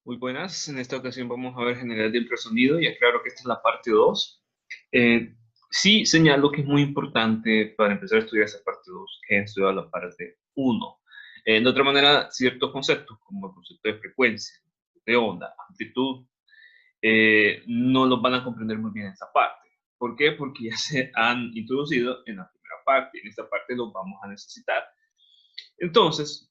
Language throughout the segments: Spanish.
Muy buenas, en esta ocasión vamos a ver general de ultrasonido y aclaro que esta es la parte 2. Eh, sí señalo que es muy importante para empezar a estudiar esa parte 2 que he estudiado la parte 1. De otra manera, ciertos conceptos como el concepto de frecuencia, de onda, amplitud, no los van a comprender muy bien en esta parte. ¿Por qué? Porque ya se han introducido en la primera parte, en esta parte los vamos a necesitar. Entonces,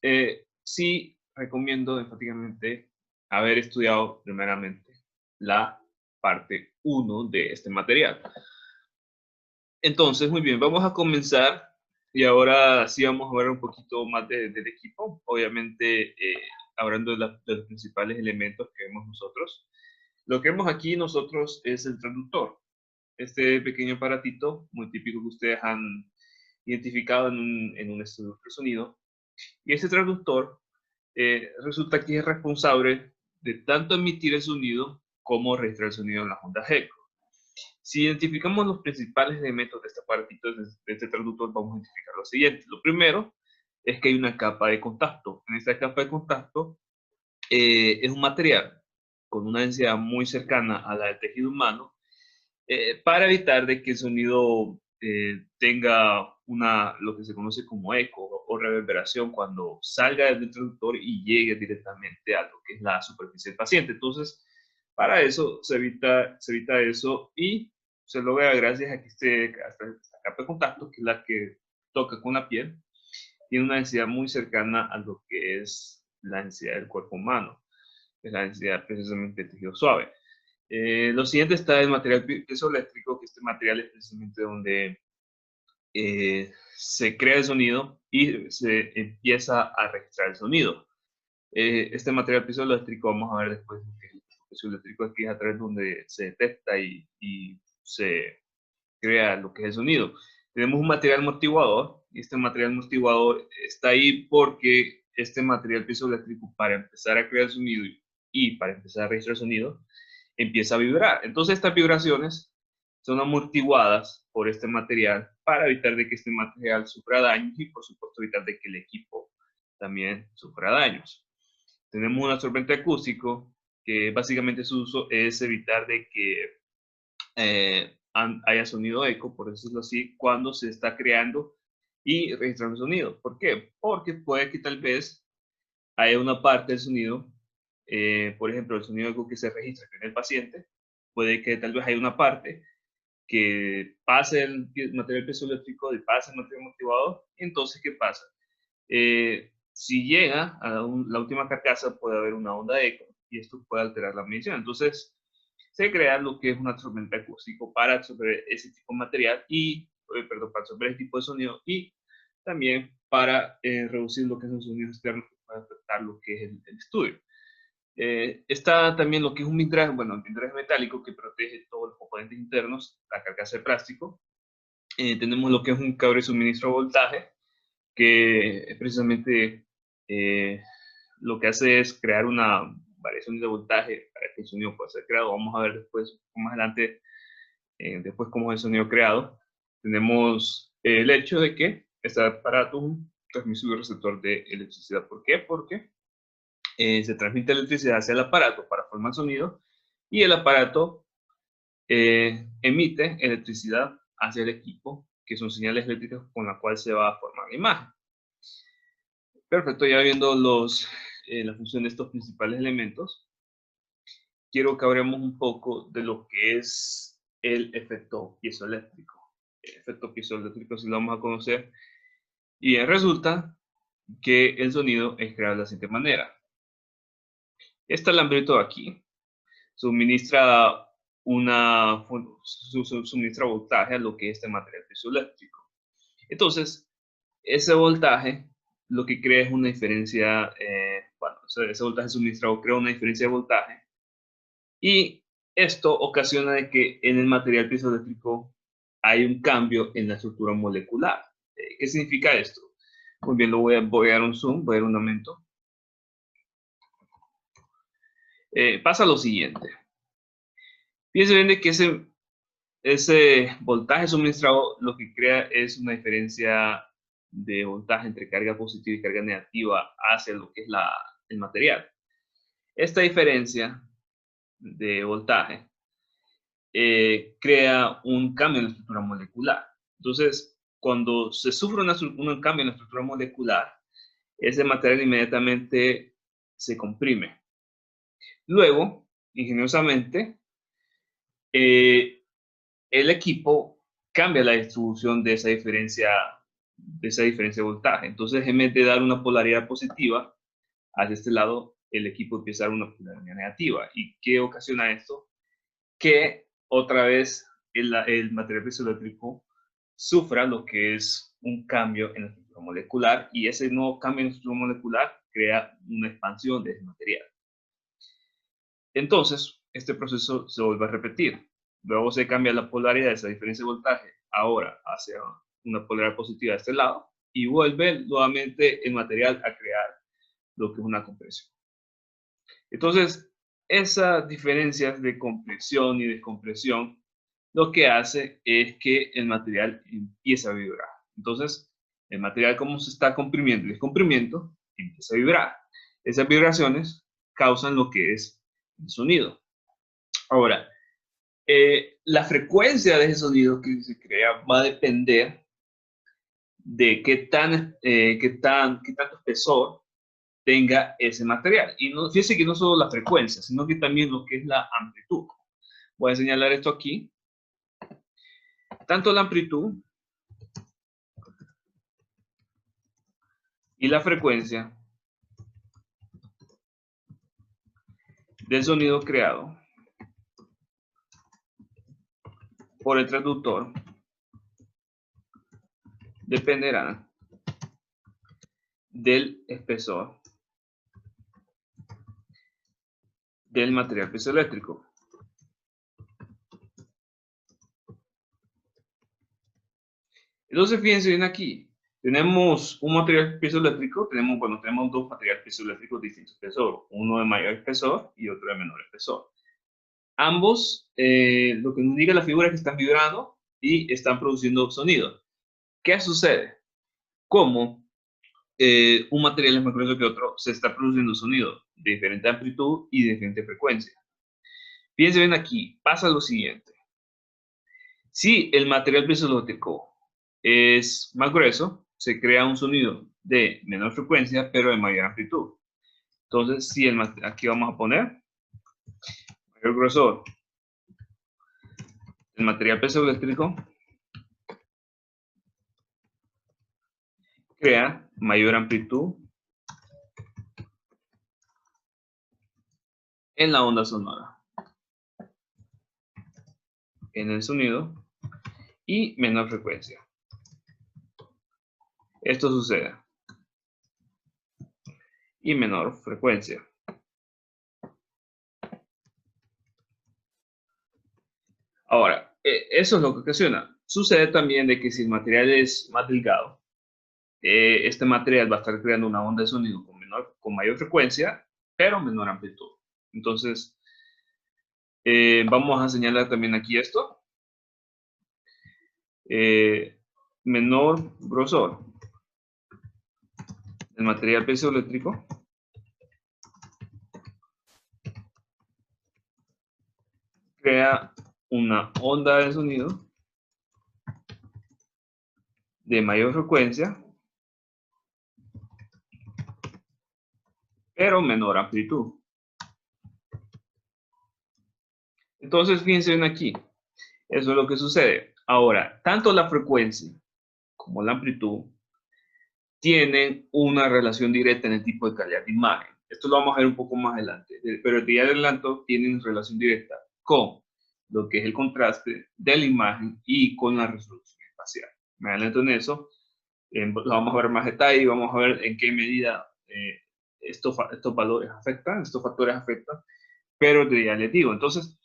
sí recomiendo enfáticamente haber estudiado primeramente la parte 1 de este material. Entonces, muy bien, vamos a comenzar y ahora sí vamos a ver un poquito más del equipo, obviamente hablando de los principales elementos que vemos nosotros. Lo que vemos aquí nosotros es el transductor, este pequeño aparatito muy típico que ustedes han identificado en un estudio de ultrasonido. Y ese transductor resulta que es responsable de tanto emitir el sonido como registrar el sonido en las ondas eco. Si identificamos los principales elementos de este aparatito, de este transductor, vamos a identificar lo siguiente. Lo primero es que hay una capa de contacto. En esta capa de contacto es un material con una densidad muy cercana a la del tejido humano para evitar de que el sonido tenga lo que se conoce como eco o reverberación cuando salga del transductor y llegue directamente a lo que es la superficie del paciente. Entonces, para eso se evita eso y se logra gracias a que esta capa de contacto, que es la que toca con la piel, tiene una densidad muy cercana a lo que es la densidad del cuerpo humano, es la densidad precisamente del tejido suave. Lo siguiente está el material piezoeléctrico, que este material es precisamente donde se crea el sonido y se empieza a registrar el sonido. Este material piezoeléctrico, vamos a ver después que el piezoeléctrico aquí es a través donde se detecta y se crea lo que es el sonido. Tenemos un material amortiguador y este material amortiguador está ahí porque este material piezoeléctrico para empezar a crear sonido y para empezar a registrar sonido empieza a vibrar. Entonces estas vibraciones son amortiguadas por este material para evitar de que este material sufra daños y por supuesto evitar de que el equipo también sufra daños. Tenemos un absorbente acústico que básicamente su uso es evitar de que haya sonido eco, por decirlo así, cuando se está creando y registrando sonido. ¿Por qué? Porque puede que tal vez haya una parte del sonido, por ejemplo, el sonido eco que se registra en el paciente, puede que tal vez haya una parte que pase el material piezoeléctrico y pase el material motivador, y entonces, ¿qué pasa? Si llega a la última carcasa, puede haber una onda de eco y esto puede alterar la medición. Entonces, se crea lo que es un absorbente acústico para absorber ese tipo de material y, perdón, para absorber ese tipo de sonido y también para reducir lo que es un sonido externo que puede afectar lo que es el estudio. Está también lo que es un blindaje, bueno, un blindaje metálico que protege todos los componentes internos, la carcasa de plástico. Tenemos lo que es un cable de suministro de voltaje, que es precisamente lo que hace es crear una variación de voltaje para que el sonido pueda ser creado. Vamos a ver después, más adelante, después cómo es el sonido creado. Tenemos el hecho de que este aparato es un transmisor y receptor de electricidad. ¿Por qué? Porque se transmite electricidad hacia el aparato para formar sonido y el aparato emite electricidad hacia el equipo, que son señales eléctricas con la cual se va a formar la imagen. Perfecto, ya viendo la función de estos principales elementos, quiero que hablemos un poco de lo que es el efecto piezoeléctrico. El efecto piezoeléctrico si lo vamos a conocer. Y resulta que el sonido es creado de la siguiente manera. Este alambrito de aquí suministra suministra voltaje a lo que es este material piezoeléctrico. Entonces, ese voltaje lo que crea es una diferencia, bueno, ese voltaje suministrado crea una diferencia de voltaje y esto ocasiona de que en el material piezoeléctrico hay un cambio en la estructura molecular. ¿Qué significa esto? Muy bien, voy a dar un zoom, voy a dar un aumento. Pasa lo siguiente. Fíjense bien de que ese voltaje suministrado lo que crea es una diferencia de voltaje entre carga positiva y carga negativa hacia lo que es el material. Esta diferencia de voltaje crea un cambio en la estructura molecular. Entonces, cuando se sufre un cambio en la estructura molecular, ese material inmediatamente se comprime. Luego, ingeniosamente, el equipo cambia la distribución de esa diferencia de voltaje. Entonces, en vez de dar una polaridad positiva hacia este lado, el equipo empieza a dar una polaridad negativa. ¿Y qué ocasiona esto? Que otra vez el material piezoeléctrico sufra lo que es un cambio en la estructura molecular, y ese nuevo cambio en la estructura molecular crea una expansión de ese material. Entonces, este proceso se vuelve a repetir. Luego se cambia la polaridad de esa diferencia de voltaje ahora hacia una polaridad positiva de este lado, y vuelve nuevamente el material a crear lo que es una compresión. Entonces, esas diferencias de compresión y descompresión lo que hace es que el material empieza a vibrar. Entonces, el material, como se está comprimiendo y descomprimiendo, empieza a vibrar. Esas vibraciones causan lo que es el sonido. Ahora, la frecuencia de ese sonido que se crea va a depender de qué tanto espesor tenga ese material. Y no, fíjense que no solo la frecuencia, sino que también lo que es la amplitud. Voy a señalar esto aquí. Tanto la amplitud y la frecuencia del sonido creado por el transductor dependerá del espesor del material piezoeléctrico. Entonces, fíjense bien aquí. Tenemos un material piezoeléctrico, tenemos dos materiales piezoeléctricos de distinto espesor, uno de mayor espesor y otro de menor espesor. Ambos, lo que nos indica la figura es que están vibrando y están produciendo sonido. ¿Qué sucede? Como un material es más grueso que otro, se está produciendo sonido de diferente amplitud y de diferente frecuencia. Fíjense bien aquí, pasa lo siguiente. Si el material piezoeléctrico es más grueso, se crea un sonido de menor frecuencia, pero de mayor amplitud. Entonces, si aquí vamos a poner mayor grosor del material piezoeléctrico, crea mayor amplitud en la onda sonora, en el sonido, y menor frecuencia. Esto sucede. Y menor frecuencia. Ahora, eso es lo que ocasiona. Sucede también de que si el material es más delgado, este material va a estar creando una onda de sonido con mayor frecuencia, pero menor amplitud. Entonces, vamos a señalar también aquí esto. Menor grosor del material piezoeléctrico crea una onda de sonido de mayor frecuencia, pero menor amplitud. Entonces, fíjense bien aquí. Eso es lo que sucede. Ahora, tanto la frecuencia como la amplitud tienen una relación directa en el tipo de calidad de imagen. Esto lo vamos a ver un poco más adelante, pero de adelanto tienen relación directa con lo que es el contraste de la imagen y con la resolución espacial. Me adelanto en eso, lo vamos a ver más detalle y vamos a ver en qué medida estos valores afectan, estos factores afectan, pero ya les digo, entonces,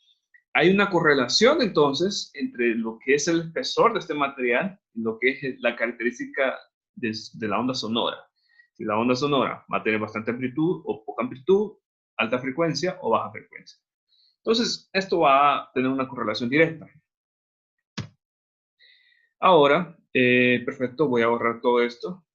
hay una correlación entonces entre lo que es el espesor de este material y lo que es la característica de la onda sonora. Si la onda sonora va a tener bastante amplitud o poca amplitud, alta frecuencia o baja frecuencia. Entonces, esto va a tener una correlación directa. Ahora, perfecto, voy a borrar todo esto.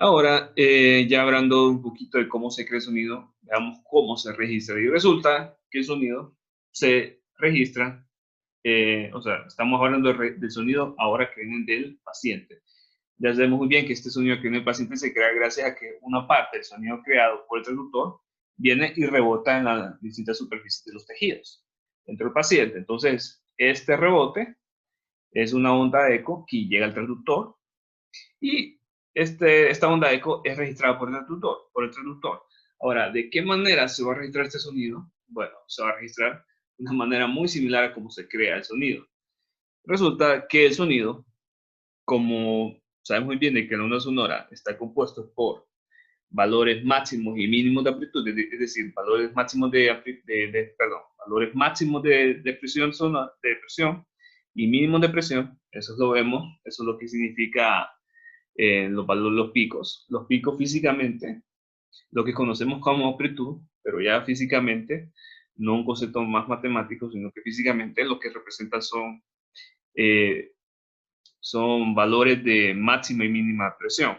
Ahora, ya hablando un poquito de cómo se crea el sonido, veamos cómo se registra. Y resulta que el sonido se registra, o sea, estamos hablando del sonido ahora que viene del paciente. Ya sabemos muy bien que este sonido que viene del paciente se crea gracias a que una parte del sonido creado por el transductor viene y rebota en las distintas superficies de los tejidos dentro del paciente. Entonces, este rebote es una onda de eco que llega al transductor y esta onda de eco es registrada por el transductor. Ahora, ¿de qué manera se va a registrar este sonido? Bueno, se va a registrar de una manera muy similar a cómo se crea el sonido. Resulta que el sonido, como sabemos muy bien de que la onda sonora está compuesto por valores máximos y mínimos de amplitud, es decir, valores máximos valores máximos de presión de presión y mínimos de presión, eso lo vemos, eso es lo que significa los picos. Los picos físicamente, lo que conocemos como amplitud, pero ya físicamente, no un concepto más matemático, sino que físicamente lo que representa son valores de máxima y mínima presión.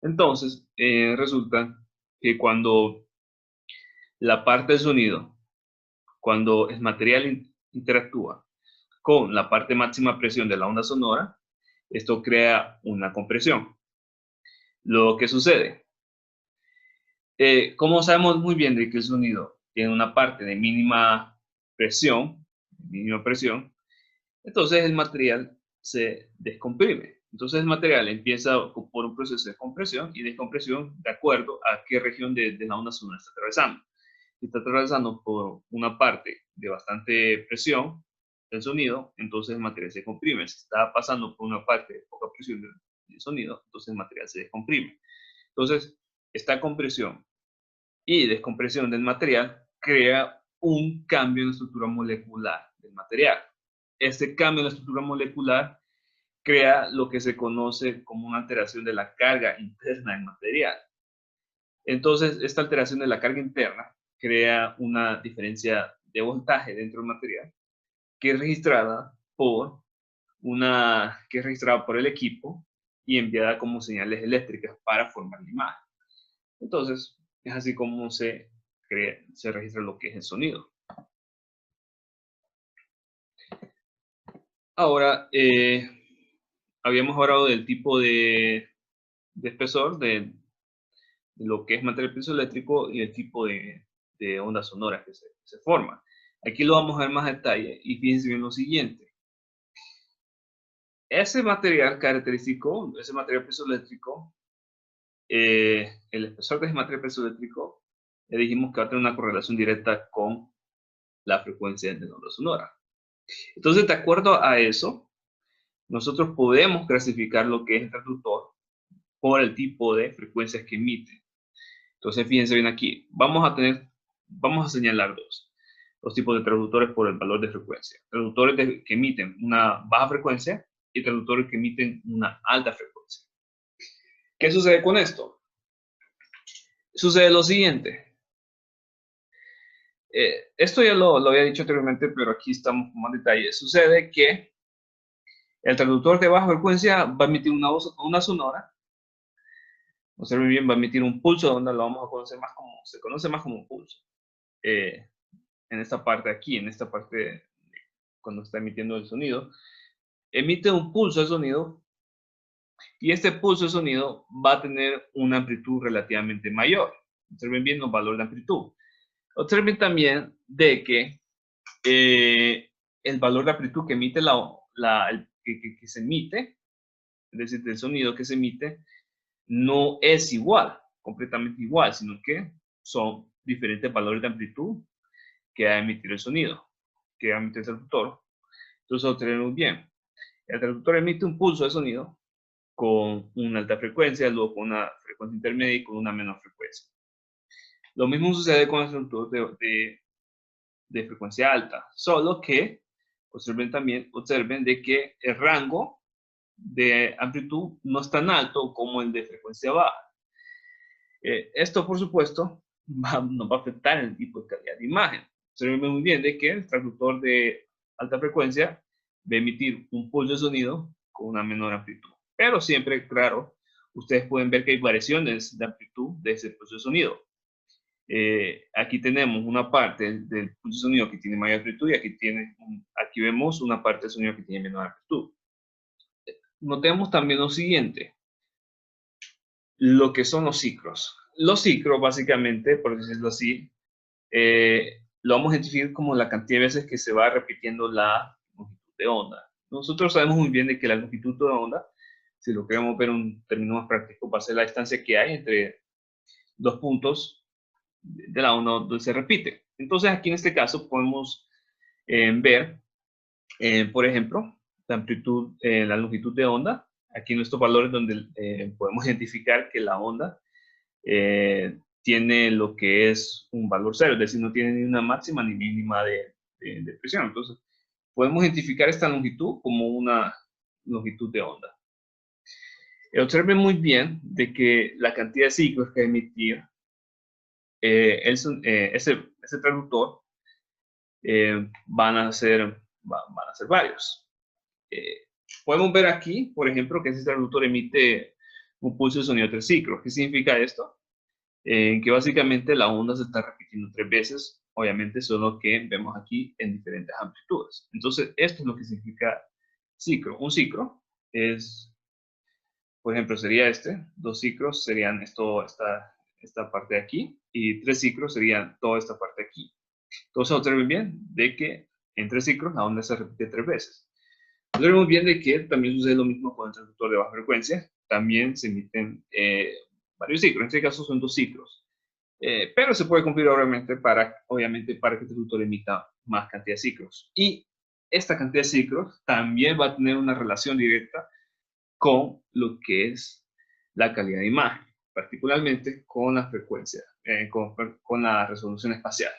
Entonces, resulta que cuando la parte del sonido, cuando el material interactúa con la parte máxima presión de la onda sonora, esto crea una compresión. Lo que sucede, como sabemos muy bien de que el sonido tiene una parte de mínima presión, entonces el material se descomprime. Entonces el material empieza por un proceso de compresión y descompresión de acuerdo a qué región de la onda sonora está atravesando. Si está atravesando por una parte de bastante presión del sonido, entonces el material se comprime. Si está pasando por una parte de poca presión del sonido, entonces el material se descomprime. Entonces, esta compresión y descompresión del material crea un cambio en la estructura molecular del material. Este cambio en la estructura molecular crea lo que se conoce como una alteración de la carga interna del material. Entonces, esta alteración de la carga interna crea una diferencia de voltaje dentro del material que es registrada por el equipo y enviada como señales eléctricas para formar la imagen. Entonces, es así como se registra lo que es el sonido. Ahora, habíamos hablado del tipo de espesor, de lo que es material piezoeléctrico y el tipo de ondas sonoras que se forman. Aquí lo vamos a ver más a detalle y fíjense bien lo siguiente. Ese material característico, ese material piezoeléctrico, el espesor de ese material piezoeléctrico, le dijimos que va a tener una correlación directa con la frecuencia de la onda sonora. Entonces, de acuerdo a eso, nosotros podemos clasificar lo que es el transductor por el tipo de frecuencias que emite. Entonces, fíjense bien aquí. Vamos a señalar dos tipos de transductores por el valor de frecuencia. Transductores que emiten una baja frecuencia y transductores que emiten una alta frecuencia. ¿Qué sucede con esto? Sucede lo siguiente. Esto ya lo había dicho anteriormente, pero aquí estamos con más detalle. Sucede que el transductor de baja frecuencia va a emitir una sonora. Observen bien, va a emitir un pulso, donde lo vamos a conocer más como, se conoce más como un pulso. En esta parte aquí, en esta parte cuando está emitiendo el sonido, emite un pulso de sonido y este pulso de sonido va a tener una amplitud relativamente mayor. Observen bien los valores de amplitud. Observen también de que el valor de amplitud que emite que se emite, es decir, del sonido que se emite, no es igual, completamente igual, sino que son diferentes valores de amplitud que va a emitir el sonido, que va a emitir el transductor. Entonces, obtenemos bien. El transductor emite un pulso de sonido con una alta frecuencia, luego con una frecuencia intermedia y con una menor frecuencia. Lo mismo sucede con el transductor de frecuencia alta, solo que observen de que el rango de amplitud no es tan alto como el de frecuencia baja. Esto, por supuesto, nos va a afectar el tipo de calidad de imagen. Observen muy bien de que el transductor de alta frecuencia va a emitir un pulso de sonido con una menor amplitud. Pero siempre, claro, ustedes pueden ver que hay variaciones de amplitud de ese pulso de sonido. Aquí tenemos una parte del pulso de sonido que tiene mayor amplitud y aquí vemos una parte del sonido que tiene menor amplitud. Notemos también lo siguiente, lo que son los ciclos. Los ciclos, básicamente, por decirlo así, lo vamos a identificar como la cantidad de veces que se va repitiendo la longitud de onda. Nosotros sabemos muy bien de que la longitud de onda, si lo queremos ver en un término más práctico, va a ser la distancia que hay entre dos puntos de la onda donde se repite. Entonces, aquí en este caso podemos ver, por ejemplo, la amplitud, la longitud de onda. Aquí en estos valores donde podemos identificar que la onda tiene lo que es un valor cero, es decir, no tiene ni una máxima ni mínima de presión. Entonces, podemos identificar esta longitud como una longitud de onda. Observen muy bien de que la cantidad de ciclos que emitir ese traductor van a ser varios. Podemos ver aquí, por ejemplo, que ese traductor emite un pulso de sonido de 3 ciclos. ¿Qué significa esto? Que básicamente la onda se está repitiendo 3 veces, obviamente solo que vemos aquí en diferentes amplitudes. Entonces, esto es lo que significa ciclo. Un ciclo es, por ejemplo, sería 2 ciclos serían esta parte de aquí, y 3 ciclos serían toda esta parte de aquí. Entonces, observen bien de que en 3 ciclos la onda se repite 3 veces. Observen bien de que también sucede lo mismo con el transductor de baja frecuencia. También se emiten varios ciclos. En este caso son 2 ciclos. Pero se puede configurar obviamente para que el transductor emita más cantidad de ciclos. Y esta cantidad de ciclos también va a tener una relación directa con lo que es la calidad de imagen, particularmente con la frecuencia, con la resolución espacial.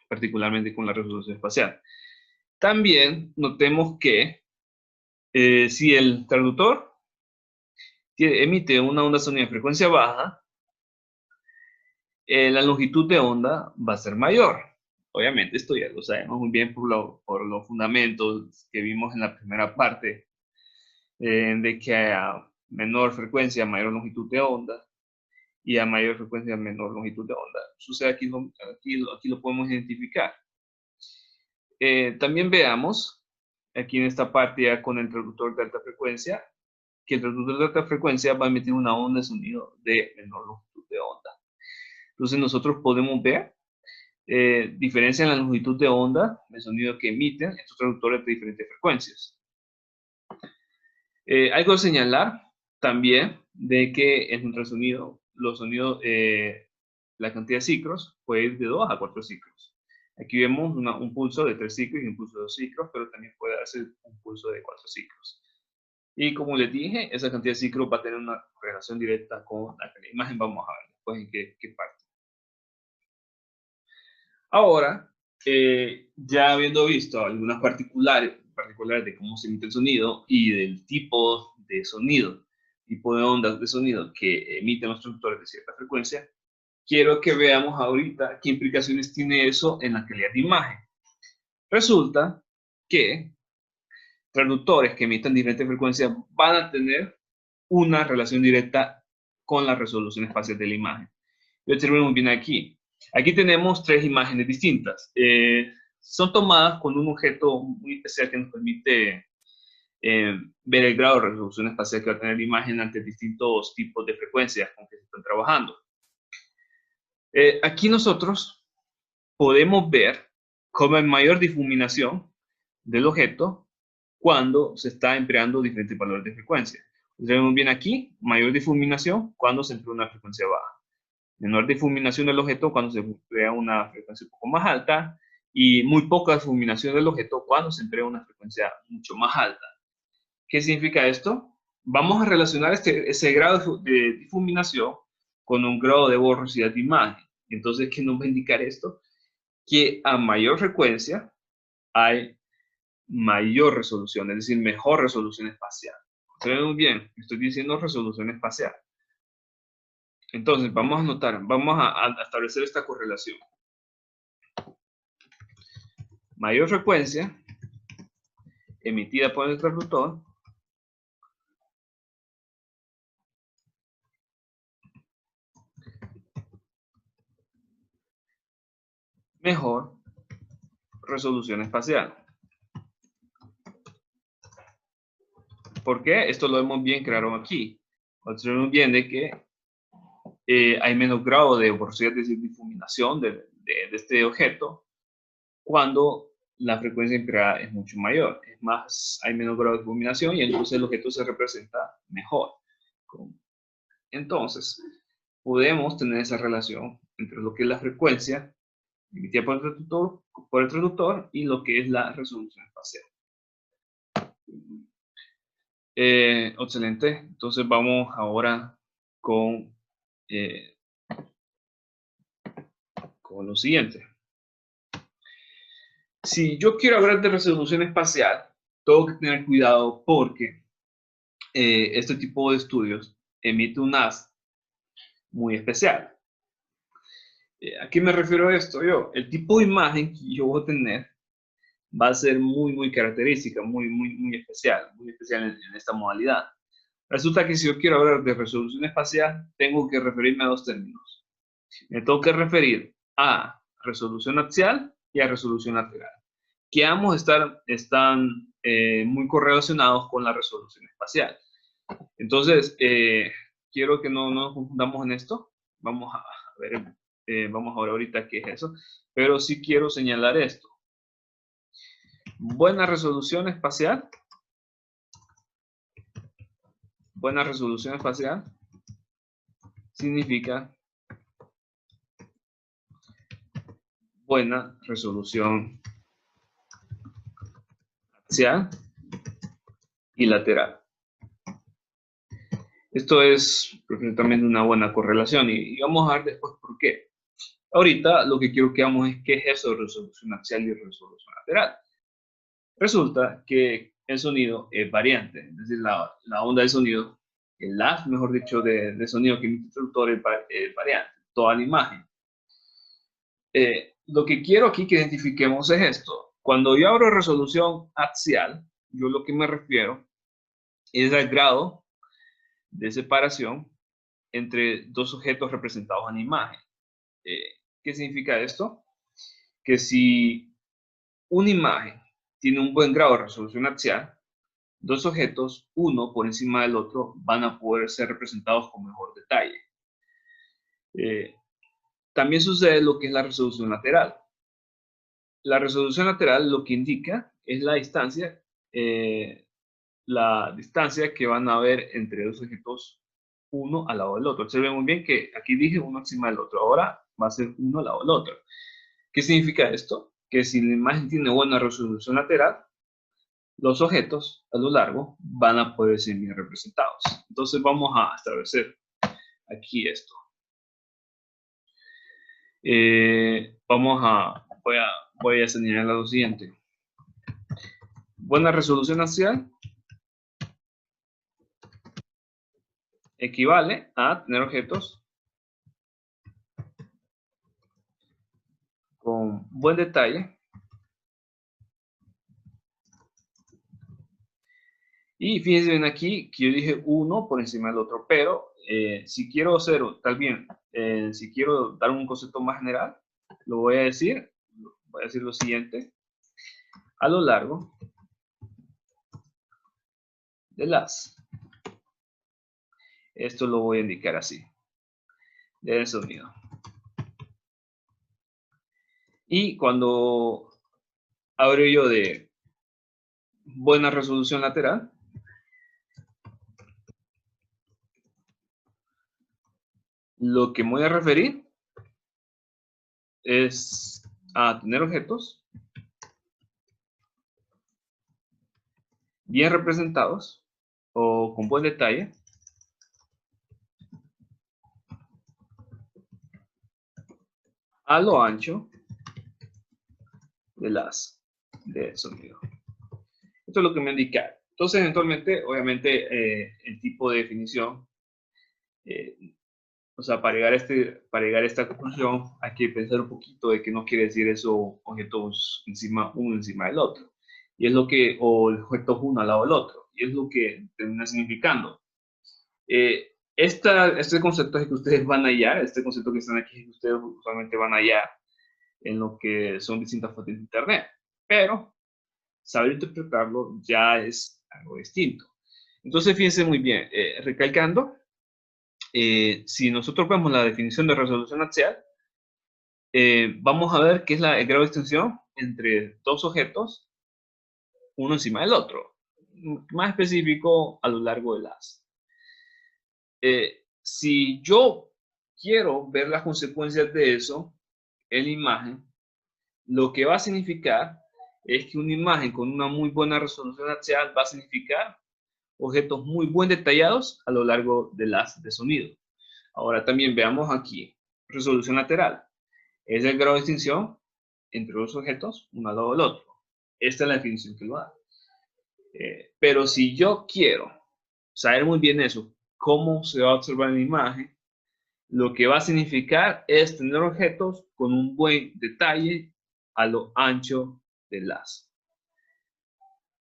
Particularmente con la resolución espacial. También notemos que si el traductor emite una onda sonora de frecuencia baja, la longitud de onda va a ser mayor. Obviamente esto ya lo sabemos muy bien por los fundamentos que vimos en la primera parte, de que a menor frecuencia, mayor longitud de onda, y a mayor frecuencia, menor longitud de onda. Sucede aquí lo podemos identificar. También veamos, aquí en esta parte ya con el traductor de alta frecuencia, que el traductor de alta frecuencia va a emitir una onda de sonido de menor longitud de onda. Entonces nosotros podemos ver diferencia en la longitud de onda de sonido que emiten estos traductores de diferentes frecuencias. Algo a señalar también de que en nuestro sonido, la cantidad de ciclos puede ir de 2 a 4 ciclos. Aquí vemos un pulso de 3 ciclos y un pulso de 2 ciclos, pero también puede hacer un pulso de 4 ciclos. Y como les dije, esa cantidad de ciclos va a tener una relación directa con la calidad de imagen. Vamos a ver después en qué parte. Ahora, ya habiendo visto algunas particulares de cómo se emite el sonido y del tipo de sonido, tipo de ondas de sonido que emiten los transductores de cierta frecuencia, quiero que veamos ahorita qué implicaciones tiene eso en la calidad de imagen. Resulta que transductores que emiten diferentes frecuencias van a tener una relación directa con la resolución espacial de la imagen. Y observemos bien aquí. Aquí tenemos 3 imágenes distintas. Son tomadas con un objeto muy especial que nos permite ver el grado de resolución espacial que va a tener la imagen ante distintos tipos de frecuencias con que se están trabajando. Aquí nosotros podemos ver cómo hay mayor difuminación del objeto cuando se está empleando diferentes valores de frecuencia. Vemos bien aquí, mayor difuminación cuando se emplea una frecuencia baja. Menor difuminación del objeto cuando se emplea una frecuencia un poco más alta, y muy poca difuminación del objeto cuando se emplea una frecuencia mucho más alta. ¿Qué significa esto? Vamos a relacionar ese grado de difuminación con un grado de borrosidad de imagen. Entonces, ¿qué nos va a indicar esto? Que a mayor frecuencia hay mayor resolución, es decir, mejor resolución espacial. ¿Se muy bien? Estoy diciendo resolución espacial. Entonces, vamos a establecer esta correlación. Mayor frecuencia emitida por el transductor mejor resolución espacial. ¿Por qué? Esto lo vemos bien claro aquí. Observemos bien de que hay menos grado de, por así decir, difuminación de este objeto cuando la frecuencia empleada es mucho mayor. Es más, hay menos grado de difuminación y entonces el objeto se representa mejor. Entonces, podemos tener esa relación entre lo que es la frecuencia emitida por el transductor y lo que es la resolución espacial. Excelente. Entonces vamos ahora con lo siguiente. Si yo quiero hablar de resolución espacial, tengo que tener cuidado porque este tipo de estudios emite un haz muy especial. ¿A qué me refiero a esto yo? El tipo de imagen que yo voy a tener va a ser muy característica, muy especial en esta modalidad. Resulta que si yo quiero hablar de resolución espacial, tengo que referirme a dos términos. Me tengo que referir a resolución axial y a resolución lateral, que ambos están muy correlacionados con la resolución espacial. Entonces, quiero que no nos confundamos en esto. Vamos a ver, vamos a ver ahorita qué es eso, pero sí quiero señalar esto. Buena resolución espacial. Buena resolución espacial significa buena resolución axial y lateral. Esto es perfectamente una buena correlación y vamos a ver después por qué. Ahorita lo que quiero que veamos es qué es eso de resolución axial y resolución lateral. Resulta que el sonido es variante, es decir, la onda de sonido, el haz, mejor dicho, de sonido que emite el traductor es variante, toda la imagen. Lo que quiero aquí que identifiquemos es esto. Cuando yo hablo de resolución axial, yo lo que me refiero es al grado de separación entre dos objetos representados en imagen. ¿Qué significa esto? Que si una imagen tiene un buen grado de resolución axial, dos objetos, uno por encima del otro, van a poder ser representados con mejor detalle. También sucede lo que es la resolución lateral. La resolución lateral lo que indica es la distancia que van a haber entre dos objetos, uno al lado del otro. Observen muy bien que aquí dije uno encima del otro, ahora va a ser uno al lado del otro. ¿Qué significa esto? Que si la imagen tiene buena resolución lateral, los objetos a lo largo van a poder ser bien representados. Entonces vamos a establecer aquí esto. Voy a señalar lo siguiente. Buena resolución axial equivale a tener objetos con buen detalle y fíjense bien aquí que yo dije uno por encima del otro, pero si quiero hacer también, si quiero dar un concepto más general, voy a decir lo siguiente: a lo largo del haz. Esto lo voy a indicar así, del sonido. Y cuando hablo yo de buena resolución lateral, lo que me voy a referir es a tener objetos bien representados o con buen detalle a lo ancho del haz de sonido. Esto es lo que me indica. Entonces, eventualmente, obviamente, el tipo de definición, o sea, para llegar a esta conclusión, hay que pensar un poquito de qué nos quiere decir eso, objetos uno encima del otro. Y es lo que, o objetos uno al lado del otro. Y es lo que termina significando. Este concepto es que ustedes van a hallar, este concepto que están aquí, que ustedes usualmente van a hallar en lo que son distintas fuentes de Internet. Pero saber interpretarlo ya es algo distinto. Entonces, fíjense muy bien, recalcando, si nosotros vemos la definición de resolución axial, vamos a ver qué es el grado de extensión entre dos objetos, uno encima del otro. Más específico, a lo largo del haz. Si yo quiero ver las consecuencias de eso en la imagen, lo que va a significar es que una imagen con una muy buena resolución axial va a significar objetos muy bien detallados a lo largo del haz de sonido. Ahora también veamos aquí, resolución lateral. Es el grado de extinción entre dos objetos, uno al lado del otro. Esta es la definición que lo da. Pero si yo quiero saber muy bien eso, cómo se va a observar en la imagen, lo que va a significar es tener objetos con un buen detalle a lo ancho del haz.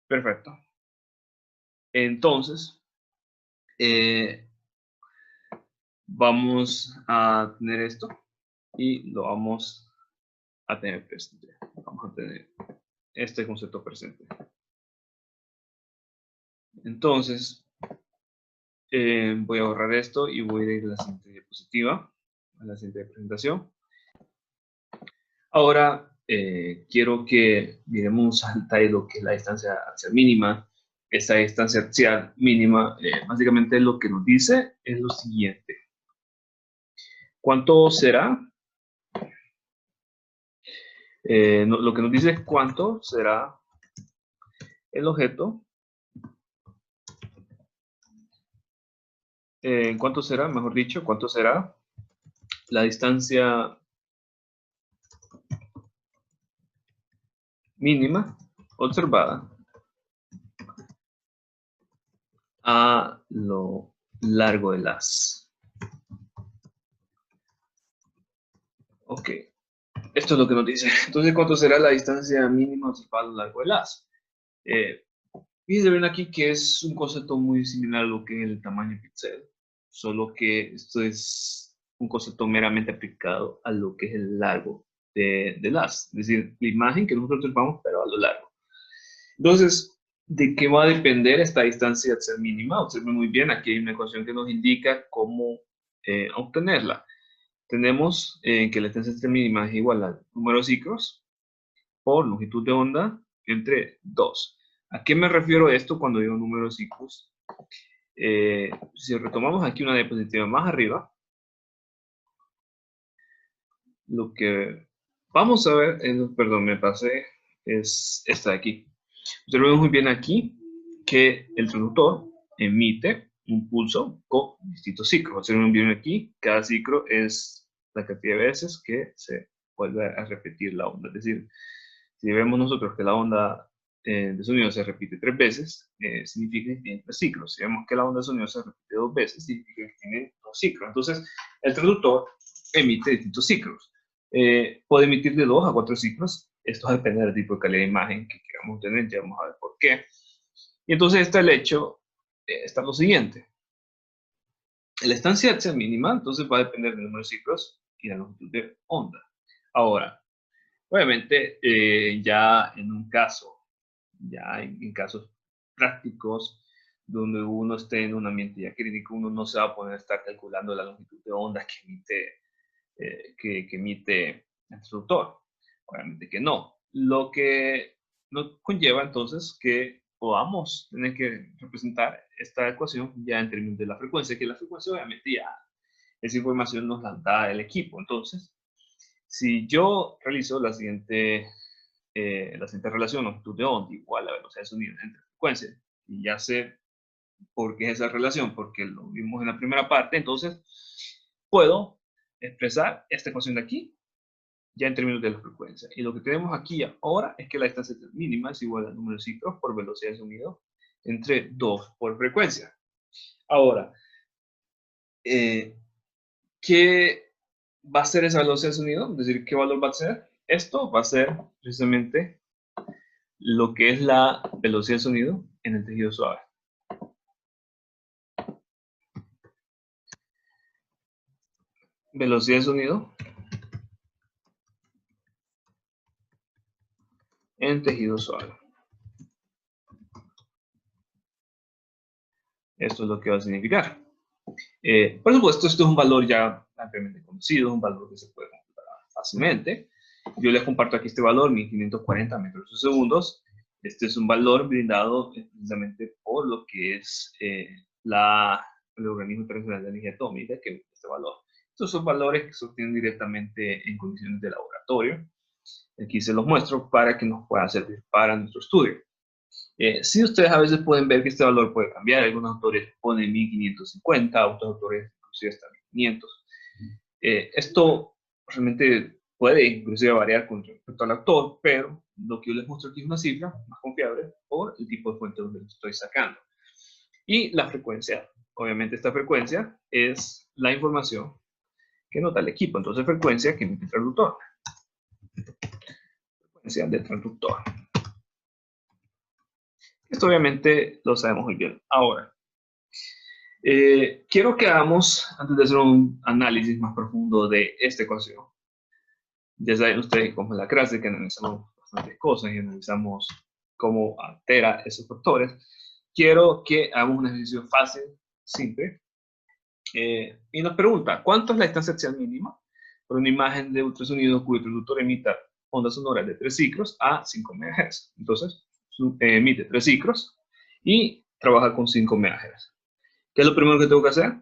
Perfecto. Entonces, vamos a tener esto y lo vamos a tener presente. Vamos a tener este concepto presente. Entonces, voy a borrar esto y voy a ir a la siguiente diapositiva, a la siguiente presentación. Ahora, quiero que miremos al detalle lo que es la distancia axial mínima. Esta distancia axial mínima, básicamente lo que nos dice es lo siguiente. ¿Cuánto será? Lo que nos dice es cuánto será el objeto. ¿Cuánto será, mejor dicho, cuánto será la distancia mínima observada a lo largo del haz? Ok, esto es lo que nos dice. Entonces, ¿cuánto será la distancia mínima observada a lo largo del haz? Fíjense bien aquí que es un concepto muy similar a lo que es el tamaño píxel, solo que esto es un concepto meramente aplicado a lo que es el largo del haz, es decir, la imagen que nosotros observamos, pero a lo largo. Entonces, ¿de qué va a depender esta distancia mínima? Observen muy bien, aquí hay una ecuación que nos indica cómo obtenerla. Tenemos que la distancia mínima es igual al número de ciclos por longitud de onda entre 2. ¿A qué me refiero a esto cuando digo número de ciclos? Si retomamos aquí una diapositiva más arriba, lo que vamos a ver, perdón, me pasé, es esta de aquí. Observemos muy bien aquí que el transductor emite un pulso con distintos ciclos. Observen bien aquí, cada ciclo es la cantidad de veces que se vuelve a repetir la onda. Es decir, si vemos nosotros que la onda de sonido se repite 3 veces, significa que tiene 3 ciclos. Si vemos que la onda de sonido se repite 2 veces, significa que tiene 2 ciclos. Entonces, el transductor emite distintos ciclos. Puede emitir de 2 a 4 ciclos. Esto depende del tipo de calidad de imagen que queramos tener. Ya vamos a ver por qué. Y entonces está el hecho, está lo siguiente. La estancia axial mínima, entonces va a depender del número de ciclos y la longitud de onda. Ahora, obviamente, ya en un caso, ya en casos prácticos, donde uno esté en un ambiente ya crítico, uno no se va a poder estar calculando la longitud de onda que emite el transductor. Obviamente que no. Lo que nos conlleva entonces que podamos tener que representar esta ecuación ya en términos de la frecuencia, que la frecuencia obviamente ya esa información nos la da el equipo. Entonces, si yo realizo la siguiente relación, longitud de onda igual a velocidad de sonido entre frecuencia, y ya sé por qué es esa relación, porque lo vimos en la primera parte, entonces puedo expresar esta ecuación de aquí ya en términos de la frecuencia. Y lo que tenemos aquí ahora es que la distancia mínima es igual al número de ciclos por velocidad de sonido entre 2 por frecuencia. Ahora, ¿qué va a ser esa velocidad de sonido? Es decir, ¿qué valor va a ser? Esto va a ser precisamente lo que es la velocidad de sonido en el tejido suave. Velocidad de sonido en tejido suave. Esto es lo que va a significar. Por supuesto, esto es un valor ya ampliamente conocido, es un valor que se puede computar fácilmente. Yo les comparto aquí este valor, 1540 metros por segundos. Este es un valor brindado precisamente por lo que es el Organismo Internacional de Energía Atómica, que es este valor. Estos son valores que se obtienen directamente en condiciones de laboratorio. Aquí se los muestro para que nos pueda servir para nuestro estudio. Sí, ustedes a veces pueden ver que este valor puede cambiar. Algunos autores ponen 1550, otros autores inclusive hasta 1500. Esto realmente puede inclusive variar con respecto al autor, pero lo que yo les muestro aquí es una cifra más confiable por el tipo de fuente donde lo estoy sacando. Y la frecuencia. Obviamente esta frecuencia es la información que nota el equipo. Entonces frecuencia que emite el traductor. Frecuencia del traductor. Esto obviamente lo sabemos muy bien. Ahora, quiero que hagamos, antes de hacer un análisis más profundo de esta ecuación, ya saben ustedes cómo es la clase, que analizamos bastantes cosas y analizamos cómo altera esos factores. Quiero que hagamos un ejercicio fácil, simple, y nos pregunta, ¿cuánto es la distancia axial mínima por una imagen de ultrasonido cuyo traductor emita ondas sonoras de 3 ciclos a 5 MHz? Entonces, emite 3 ciclos y trabaja con 5 MHz. ¿Qué es lo primero que tengo que hacer?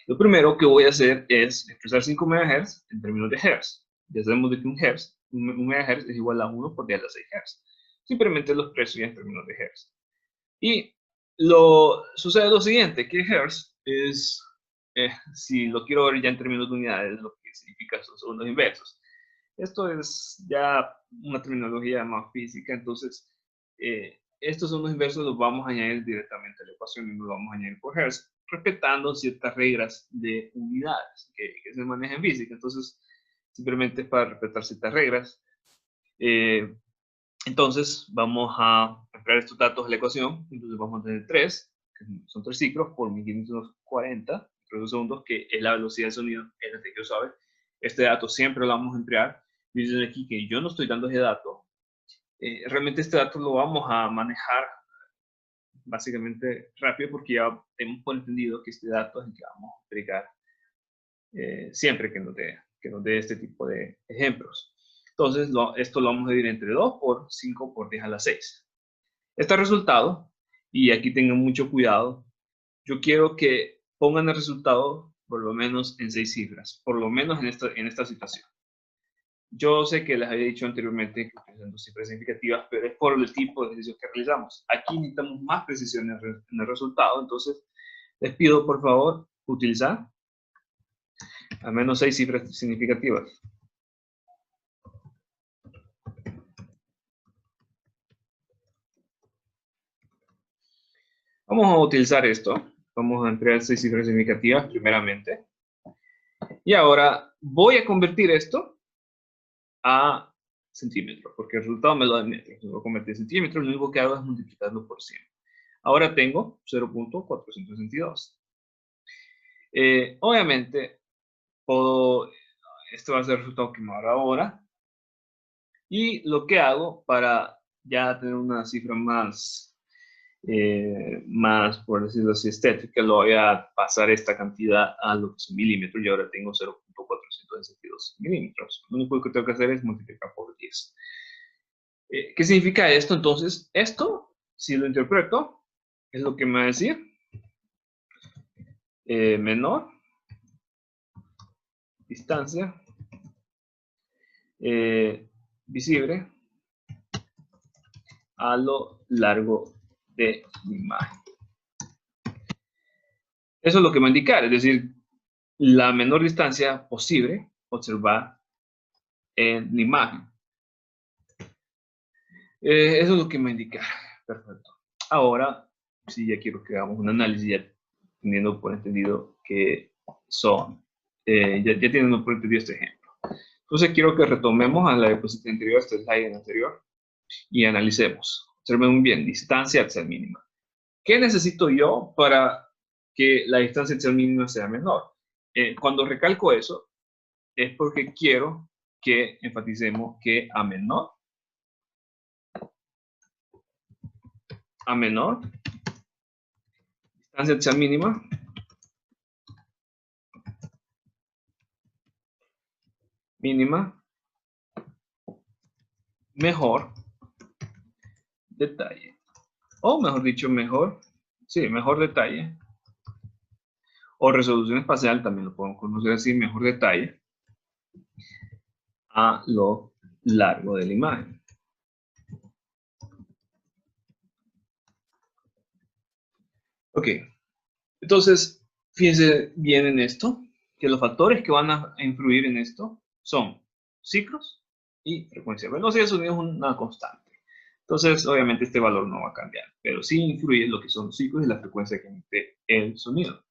Lo primero que voy a hacer es expresar 5 MHz en términos de Hz. Ya sabemos de que un MHz es igual a 1 por 10 a la 6 Hz. Simplemente los expreso ya en términos de Hz. Y sucede lo siguiente, que Hz es, si lo quiero ver ya en términos de unidades, lo que significa son segundos inversos. Esto es ya una terminología más física, entonces estos segundos inversos los vamos a añadir directamente a la ecuación y los vamos a añadir por Hz, respetando ciertas reglas de unidades que se manejan en física. Entonces, simplemente para respetar ciertas reglas. Entonces, vamos a emplear estos datos de la ecuación. Entonces, vamos a tener 3, que son 3 ciclos por 1540 segundos, que es la velocidad de sonido en el tejido suave. Este dato siempre lo vamos a emplear. Dicen aquí que yo no estoy dando ese dato. Realmente este dato lo vamos a manejar básicamente rápido porque ya hemos por entendido que este dato es el que vamos a aplicar siempre que nos dé este tipo de ejemplos. Entonces, esto lo vamos a dividir entre 2 por 5 por 10 a la 6. Este resultado, y aquí tengan mucho cuidado, yo quiero que pongan el resultado por lo menos en 6 cifras, por lo menos en esta situación. Yo sé que les había dicho anteriormente que utilizan 2 cifras significativas, pero es por el tipo de ejercicios que realizamos. Aquí necesitamos más precisión en el resultado, entonces les pido por favor utilizar al menos 6 cifras significativas. Vamos a utilizar esto. Vamos a emplear 6 cifras significativas primeramente. Y ahora voy a convertir esto a centímetros, porque el resultado me lo da en metros. Lo voy a convertir en centímetros, lo único que hago es multiplicarlo por 100. Ahora tengo 0.462. Obviamente, este va a ser el resultado que me va a dar ahora. Y lo que hago para ya tener una cifra más, por decirlo así, estética, lo voy a pasar esta cantidad a lo que son milímetros y ahora tengo 0.462 milímetros. Lo único que tengo que hacer es multiplicar por 10. ¿Qué significa esto? Entonces, esto, si lo interpreto, es lo que me va a decir menor distancia visible a lo largo de mi imagen. Eso es lo que me va a indicar, es decir, la menor distancia posible observar en la imagen. Eso es lo que me indica. Perfecto. Ahora, sí, ya quiero que hagamos un análisis, ya teniendo por entendido que son, ya teniendo por entendido este ejemplo. Entonces quiero que retomemos a la diapositiva anterior, este slide anterior, y analicemos. Observen muy bien, distancia axial mínima. ¿Qué necesito yo para que la distancia axial mínima sea menor? Cuando recalco eso, es porque quiero que enfaticemos que a menor a menor, distancia axial mínima, mejor detalle. O mejor dicho, mejor detalle. O resolución espacial, también lo podemos conocer así, mejor detalle a lo largo de la imagen. Ok, entonces, fíjense bien en esto, que los factores que van a influir en esto son ciclos y frecuencia. Velocidad de sonido es una constante. Entonces, obviamente este valor no va a cambiar, pero sí influye lo que son los ciclos y la frecuencia que emite el sonido.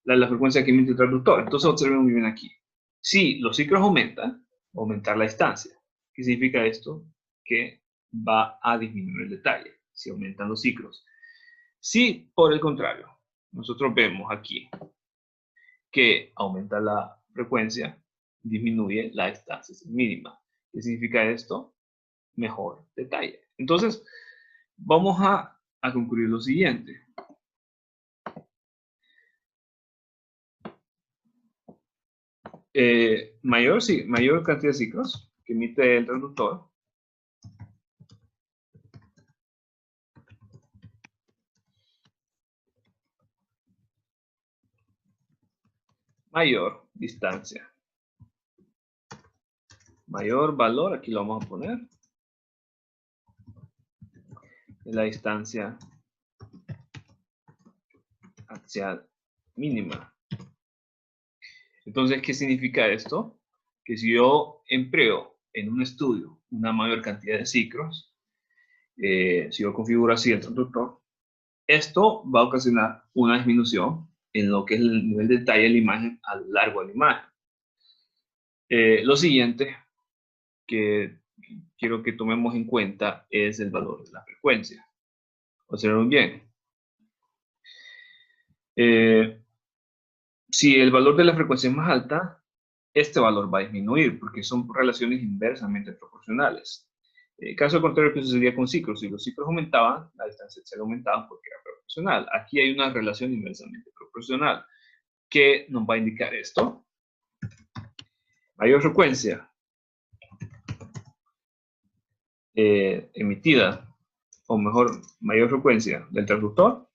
La frecuencia que emite el traductor. Entonces, observen muy bien aquí. Si los ciclos aumentan, aumentar la distancia. ¿Qué significa esto? Que va a disminuir el detalle si aumentan los ciclos. Si, por el contrario, nosotros vemos aquí que aumenta la frecuencia, disminuye la distancia mínima. ¿Qué significa esto? Mejor detalle. Entonces, vamos a concluir lo siguiente. Mayor cantidad de ciclos que emite el transductor, mayor distancia. Mayor valor, aquí lo vamos a poner, de la distancia axial mínima. Entonces, ¿qué significa esto? Que si yo empleo en un estudio una mayor cantidad de ciclos, si yo configuro así el transductor, esto va a ocasionar una disminución en lo que es el nivel de detalle de la imagen a lo largo de la imagen. Lo siguiente que quiero que tomemos en cuenta es el valor de la frecuencia. Observen bien. Si el valor de la frecuencia es más alta, este valor va a disminuir porque son relaciones inversamente proporcionales. Caso contrario, ¿qué sucedía con ciclos? Si los ciclos aumentaban, la distancia se aumentaba porque era proporcional. Aquí hay una relación inversamente proporcional. ¿Qué nos va a indicar esto? Mayor frecuencia emitida, o mejor, mayor frecuencia del transductor,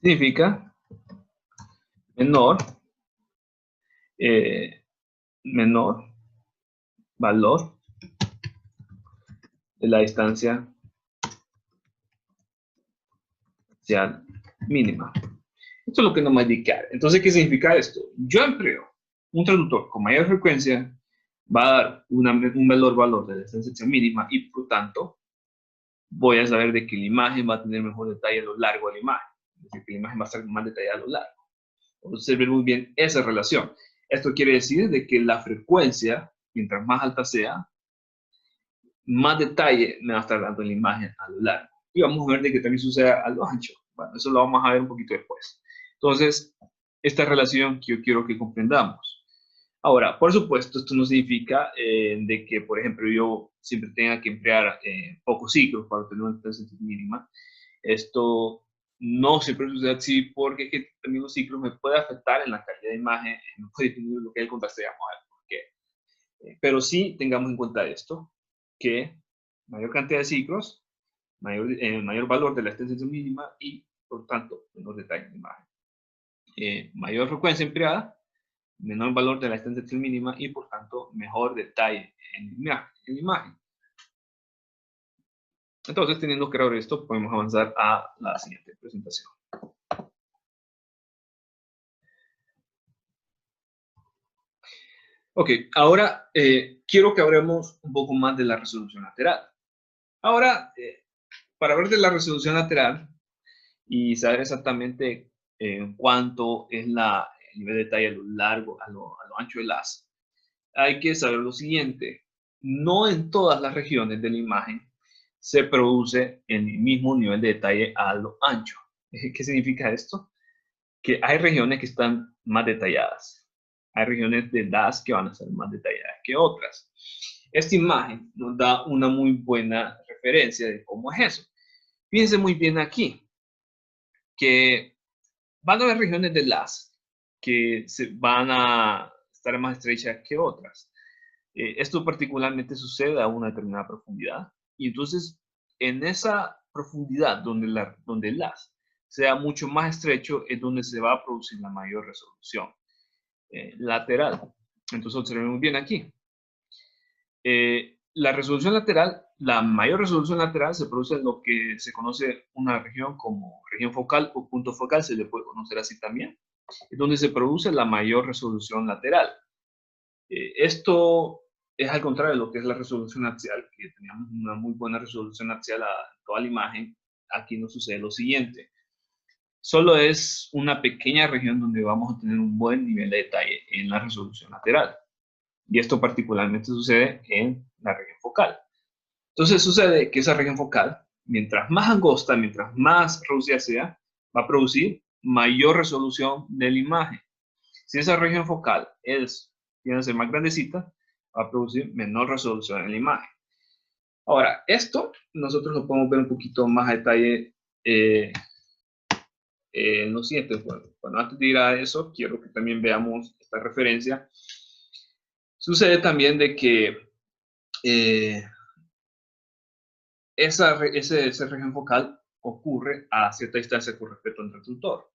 significa menor valor de la distancia axial mínima. Esto es lo que nos va a indicar. Entonces, ¿qué significa esto? Yo empleo un transductor con mayor frecuencia, va a dar un valor de la distancia axial mínima y, por tanto, voy a saber de que la imagen va a tener mejor detalle a lo largo de la imagen. Es decir, que la imagen va a estar más detallada a lo largo. Observen muy bien esa relación. Esto quiere decir de que la frecuencia, mientras más alta sea, más detalle me va a estar dando la imagen a lo largo. Y vamos a ver de que también sucede a lo ancho. Bueno, eso lo vamos a ver un poquito después. Entonces, esta relación que yo quiero que comprendamos. Ahora, por supuesto, esto no significa de que, por ejemplo, yo siempre tenga que emplear pocos ciclos para obtener una distancia mínima. Esto no siempre sucede así porque es que también los ciclos me pueden afectar en la calidad de imagen, me puede disminuir lo que es el contraste, vamos a ver por qué. Pero sí tengamos en cuenta esto, que mayor cantidad de ciclos, mayor valor de la extensión mínima y, por tanto, menor detalle en la imagen. Mayor frecuencia empleada, menor valor de la extensión mínima y, por tanto, mejor detalle en la imagen. Entonces, teniendo claro esto, podemos avanzar a la siguiente presentación. Ok, ahora quiero que hablemos un poco más de la resolución lateral. Ahora, para hablar de la resolución lateral y saber exactamente cuánto es el nivel de detalle a lo largo, a lo ancho del haz, hay que saber lo siguiente. No en todas las regiones de la imagen se produce el mismo nivel de detalle a lo ancho. ¿Qué significa esto? Que hay regiones que están más detalladas. Hay regiones de DAS que van a ser más detalladas que otras. Esta imagen nos da una muy buena referencia de cómo es eso. Fíjense muy bien aquí, que van a haber regiones de LAS que van a estar más estrechas que otras. Esto particularmente sucede a una determinada profundidad. Y entonces, en esa profundidad donde el LAS sea mucho más estrecho, es donde se va a producir la mayor resolución lateral. Entonces, observemos bien aquí. La resolución lateral, la mayor resolución lateral se produce en lo que se conoce una región como región focal o punto focal, se le puede conocer así también, es donde se produce la mayor resolución lateral. Esto es al contrario de lo que es la resolución axial, que teníamos una muy buena resolución axial a toda la imagen. Aquí nos sucede lo siguiente. Solo es una pequeña región donde vamos a tener un buen nivel de detalle en la resolución lateral. Y esto particularmente sucede en la región focal. Entonces sucede que esa región focal, mientras más angosta, mientras más reducida sea, va a producir mayor resolución de la imagen. Si esa región focal tiene que ser más grandecita, va a producir menor resolución en la imagen. Ahora, esto nosotros lo podemos ver un poquito más a detalle en lo siguiente. Bueno, antes de ir a eso, quiero que también veamos esta referencia. Sucede también de que esa región focal ocurre a cierta distancia con respecto al transductor.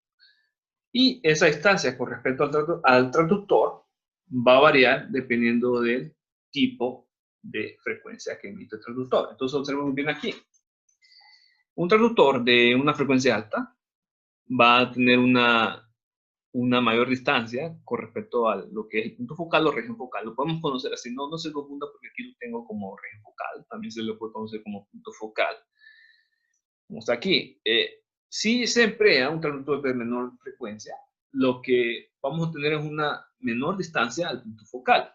Y esa distancia con respecto al transductor va a variar dependiendo del tipo de frecuencia que emite el transductor. Entonces observemos bien aquí. Un transductor de una frecuencia alta va a tener una mayor distancia con respecto a lo que es el punto focal o región focal. Lo podemos conocer así, no se confunda porque aquí lo tengo como región focal, también se le puede conocer como punto focal. Como está aquí. Si se emplea un transductor de menor frecuencia, lo que vamos a tener es una menor distancia al punto focal.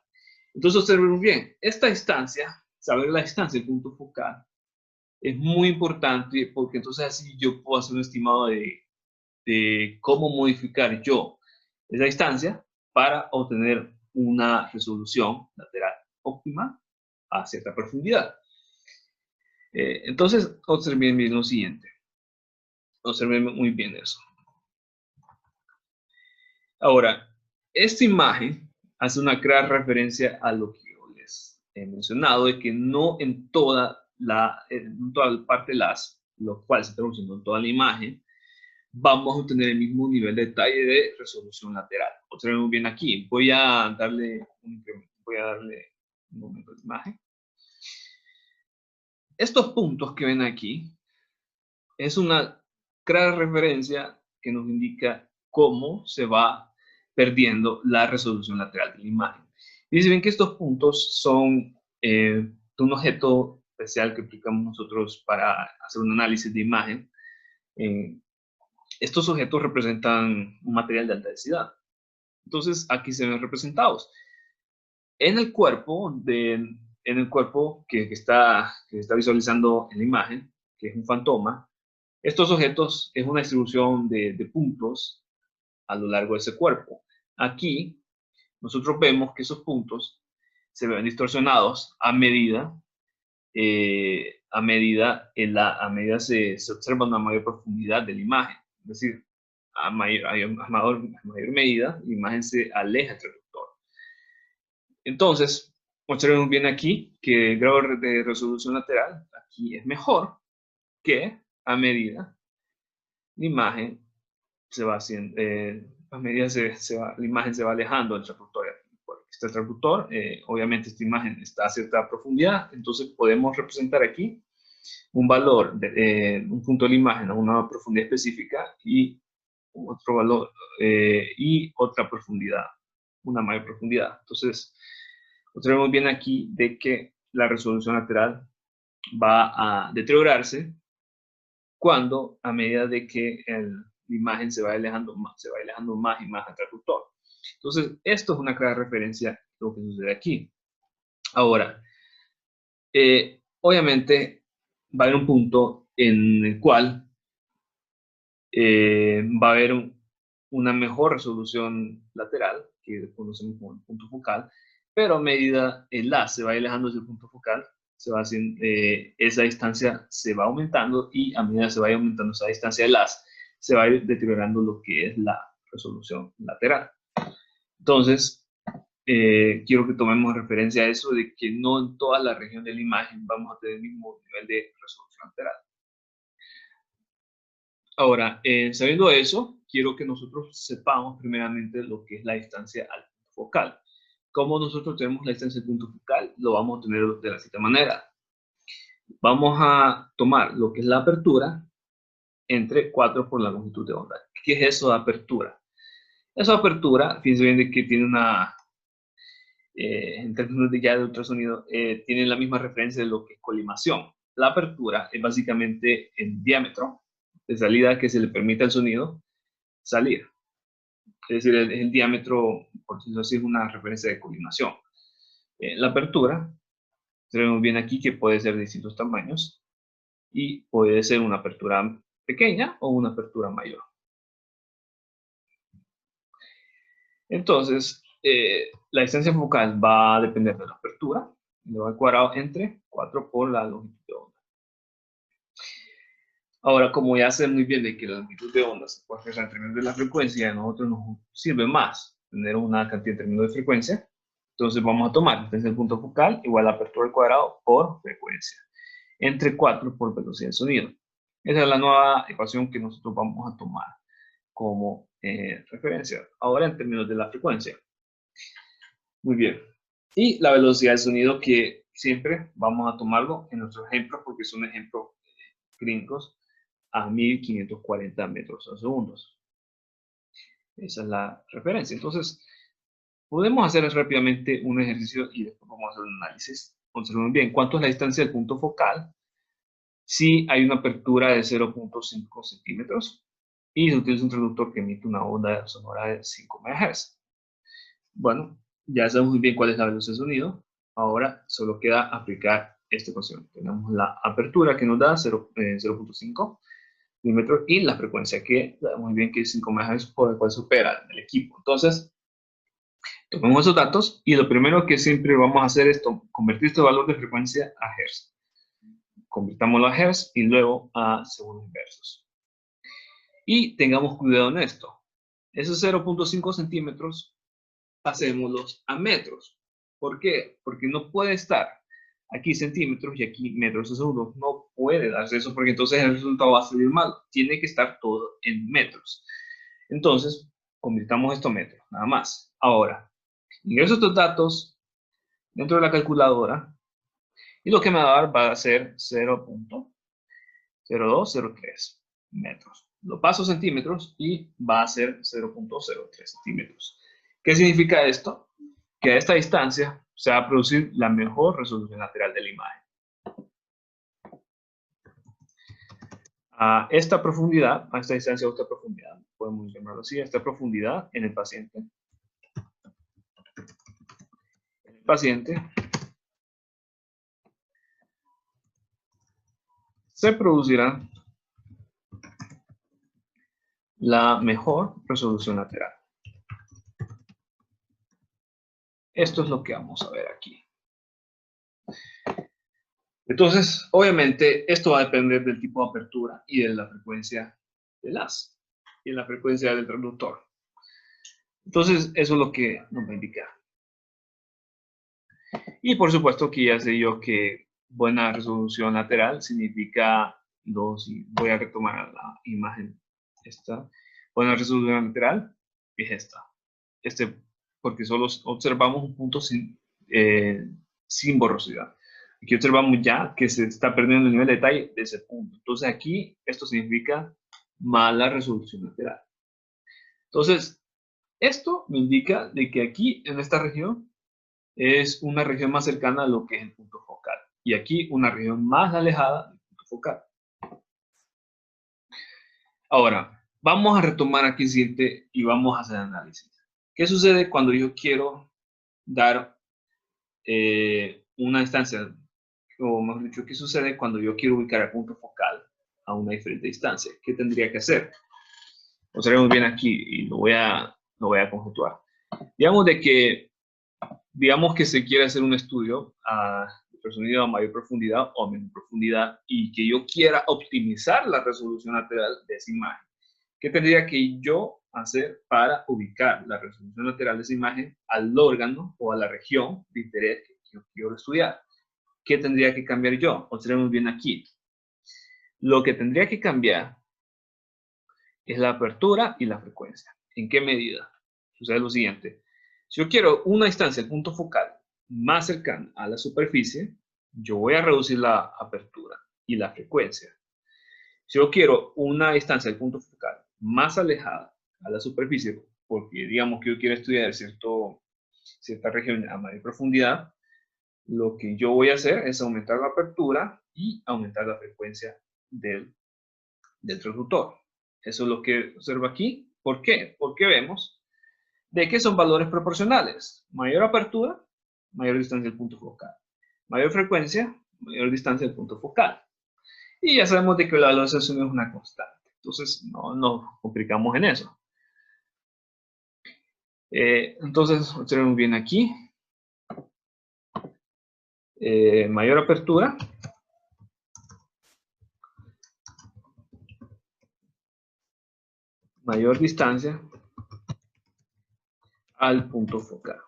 Entonces observen bien, esta distancia, saber la distancia del punto focal, es muy importante porque entonces así yo puedo hacer un estimado de cómo modificar yo esa distancia para obtener una resolución lateral óptima a cierta profundidad. Entonces, observen bien lo siguiente. Observen muy bien eso. Ahora, esta imagen hace una clara referencia a lo que yo les he mencionado, de que no en toda la parte de lo cual se está produciendo en toda la imagen, vamos a obtener el mismo nivel de detalle de resolución lateral. Observen bien aquí. Voy a darle un incremento. Voy a darle un momento de imagen. Estos puntos que ven aquí es una clara referencia que nos indica cómo se va perdiendo la resolución lateral de la imagen. Y si ven que estos puntos son un objeto especial que aplicamos nosotros para hacer un análisis de imagen, estos objetos representan un material de alta densidad. Entonces, aquí se ven representados. En el cuerpo, que está visualizando en la imagen, que es un fantoma, estos objetos es una distribución de puntos a lo largo de ese cuerpo. Aquí, nosotros vemos que esos puntos se ven distorsionados a medida se observa una mayor profundidad de la imagen. Es decir, a mayor medida, la imagen se aleja del transductor. Entonces, observemos bien aquí que el grado de resolución lateral aquí es mejor que a medida la imagen se va haciendo, a medida la imagen se va alejando del transductor. Este transductor, obviamente esta imagen está a cierta profundidad, entonces podemos representar aquí un valor, un punto de la imagen a una profundidad específica y otro valor y otra profundidad, una mayor profundidad. Entonces, observemos bien aquí de que la resolución lateral va a deteriorarse cuando a medida de que la imagen se va alejando más y más al transductor. Entonces, esto es una clara referencia a lo que sucede aquí. Ahora, obviamente va a haber un punto en el cual va a haber una mejor resolución lateral, que conocemos como el punto focal, pero a medida el as se va alejando del punto focal, se va haciendo, esa distancia se va aumentando y a medida que se vaya aumentando esa distancia del as, se va a ir deteriorando lo que es la resolución lateral. Entonces, quiero que tomemos referencia a eso de que no en toda la región de la imagen vamos a tener el mismo nivel de resolución lateral. Ahora, sabiendo eso, quiero que nosotros sepamos primeramente lo que es la distancia al punto focal. Como nosotros tenemos la distancia al punto focal, lo vamos a tener de la siguiente manera. Vamos a tomar lo que es la apertura entre 4 por la longitud de onda. ¿Qué es eso de apertura? Esa apertura, fíjense bien de que tiene una, en términos de ya de ultrasonido, tiene la misma referencia de lo que es colimación. La apertura es básicamente el diámetro de salida que se le permite al sonido salir. Es decir, el diámetro, por decirlo así, es una referencia de colimación. La apertura, tenemos bien aquí que puede ser de distintos tamaños y puede ser una apertura pequeña o una apertura mayor. Entonces, la distancia focal va a depender de la apertura, elevado al cuadrado entre 4 por la longitud de onda. Ahora, como ya sé muy bien de que la longitud de onda se puede expresar en términos de la frecuencia, a nosotros nos sirve más tener una cantidad en términos de frecuencia. Entonces vamos a tomar distancia del punto focal igual a apertura al cuadrado por frecuencia, entre 4 por velocidad del sonido. Esa es la nueva ecuación que nosotros vamos a tomar como referencia. Ahora en términos de la frecuencia. Muy bien. Y la velocidad del sonido que siempre vamos a tomarlo en nuestros ejemplos porque son ejemplos gringos a 1540 metros a segundos. Esa es la referencia. Entonces, podemos hacer rápidamente un ejercicio y después vamos a hacer un análisis. Observen bien, ¿cuánto es la distancia del punto focal? Si hay una apertura de 0.5 centímetros y se utiliza un traductor que emite una onda sonora de 5 MHz. Bueno, ya sabemos muy bien cuál es la velocidad de sonido. Ahora solo queda aplicar esta ecuación. Tenemos la apertura que nos da 0.5 milímetros y la frecuencia que sabemos muy bien que es 5 MHz por el cual se opera el equipo. Entonces, tomemos esos datos y lo primero que siempre vamos a hacer es convertir este valor de frecuencia a Hz. Convirtámoslo a Hz y luego a segundos inversos. Y tengamos cuidado en esto. Esos 0.5 centímetros, pasémoslos a metros. ¿Por qué? Porque no puede estar aquí centímetros y aquí metros de segundo. No puede darse eso porque entonces el resultado va a salir mal. Tiene que estar todo en metros. Entonces, convirtamos esto a metros, nada más. Ahora, ingreso estos datos dentro de la calculadora y lo que me va a dar va a ser 0.0203 metros. Lo paso a centímetros y va a ser 0.03 centímetros. ¿Qué significa esto? Que a esta distancia se va a producir la mejor resolución lateral de la imagen. A esta profundidad, a esta distancia o esta profundidad, podemos llamarlo así, a esta profundidad en el paciente, se producirá la mejor resolución lateral. Esto es lo que vamos a ver aquí. Entonces, obviamente, esto va a depender del tipo de apertura y de la frecuencia del haz y de la frecuencia del traductor. Entonces, eso es lo que nos va a indicar. Y por supuesto que ya sé yo que buena resolución lateral significa voy a retomar la imagen esta. Buena resolución lateral es esta. Porque solo observamos un punto sin borrosidad. Aquí observamos ya que se está perdiendo el nivel de detalle de ese punto. Entonces aquí esto significa mala resolución lateral. Entonces, esto me indica de que aquí en esta región es una región más cercana a lo que es el punto focal. Y aquí una región más alejada del punto focal. Ahora, vamos a retomar aquí el siguiente y vamos a hacer análisis. ¿Qué sucede cuando yo quiero dar una distancia? O mejor dicho, ¿qué sucede cuando yo quiero ubicar el punto focal a una diferente distancia? ¿Qué tendría que hacer? Observemos bien aquí y lo voy a conjeturar. Digamos de que digamos que se quiere hacer un estudio de sonido a mayor profundidad o a menor profundidad y que yo quiera optimizar la resolución lateral de esa imagen. ¿Qué tendría que yo hacer para ubicar la resolución lateral de esa imagen al órgano o a la región de interés que yo quiero estudiar? ¿Qué tendría que cambiar yo? Observemos bien aquí. Lo que tendría que cambiar es la apertura y la frecuencia. ¿En qué medida? Sucede lo siguiente. Si yo quiero una distancia del punto focal más cercana a la superficie, yo voy a reducir la apertura y la frecuencia. Si yo quiero una distancia del punto focal más alejada a la superficie, porque digamos que yo quiero estudiar cierta región a mayor profundidad, lo que yo voy a hacer es aumentar la apertura y aumentar la frecuencia del transductor. Eso es lo que observo aquí. ¿Por qué? Porque vemos de que son valores proporcionales. Mayor apertura, mayor distancia del punto focal. Mayor frecuencia, mayor distancia del punto focal. Y ya sabemos de que la asociación es una constante. Entonces, no nos complicamos en eso. Entonces, observemos bien aquí. Mayor apertura. Mayor distancia al punto focal.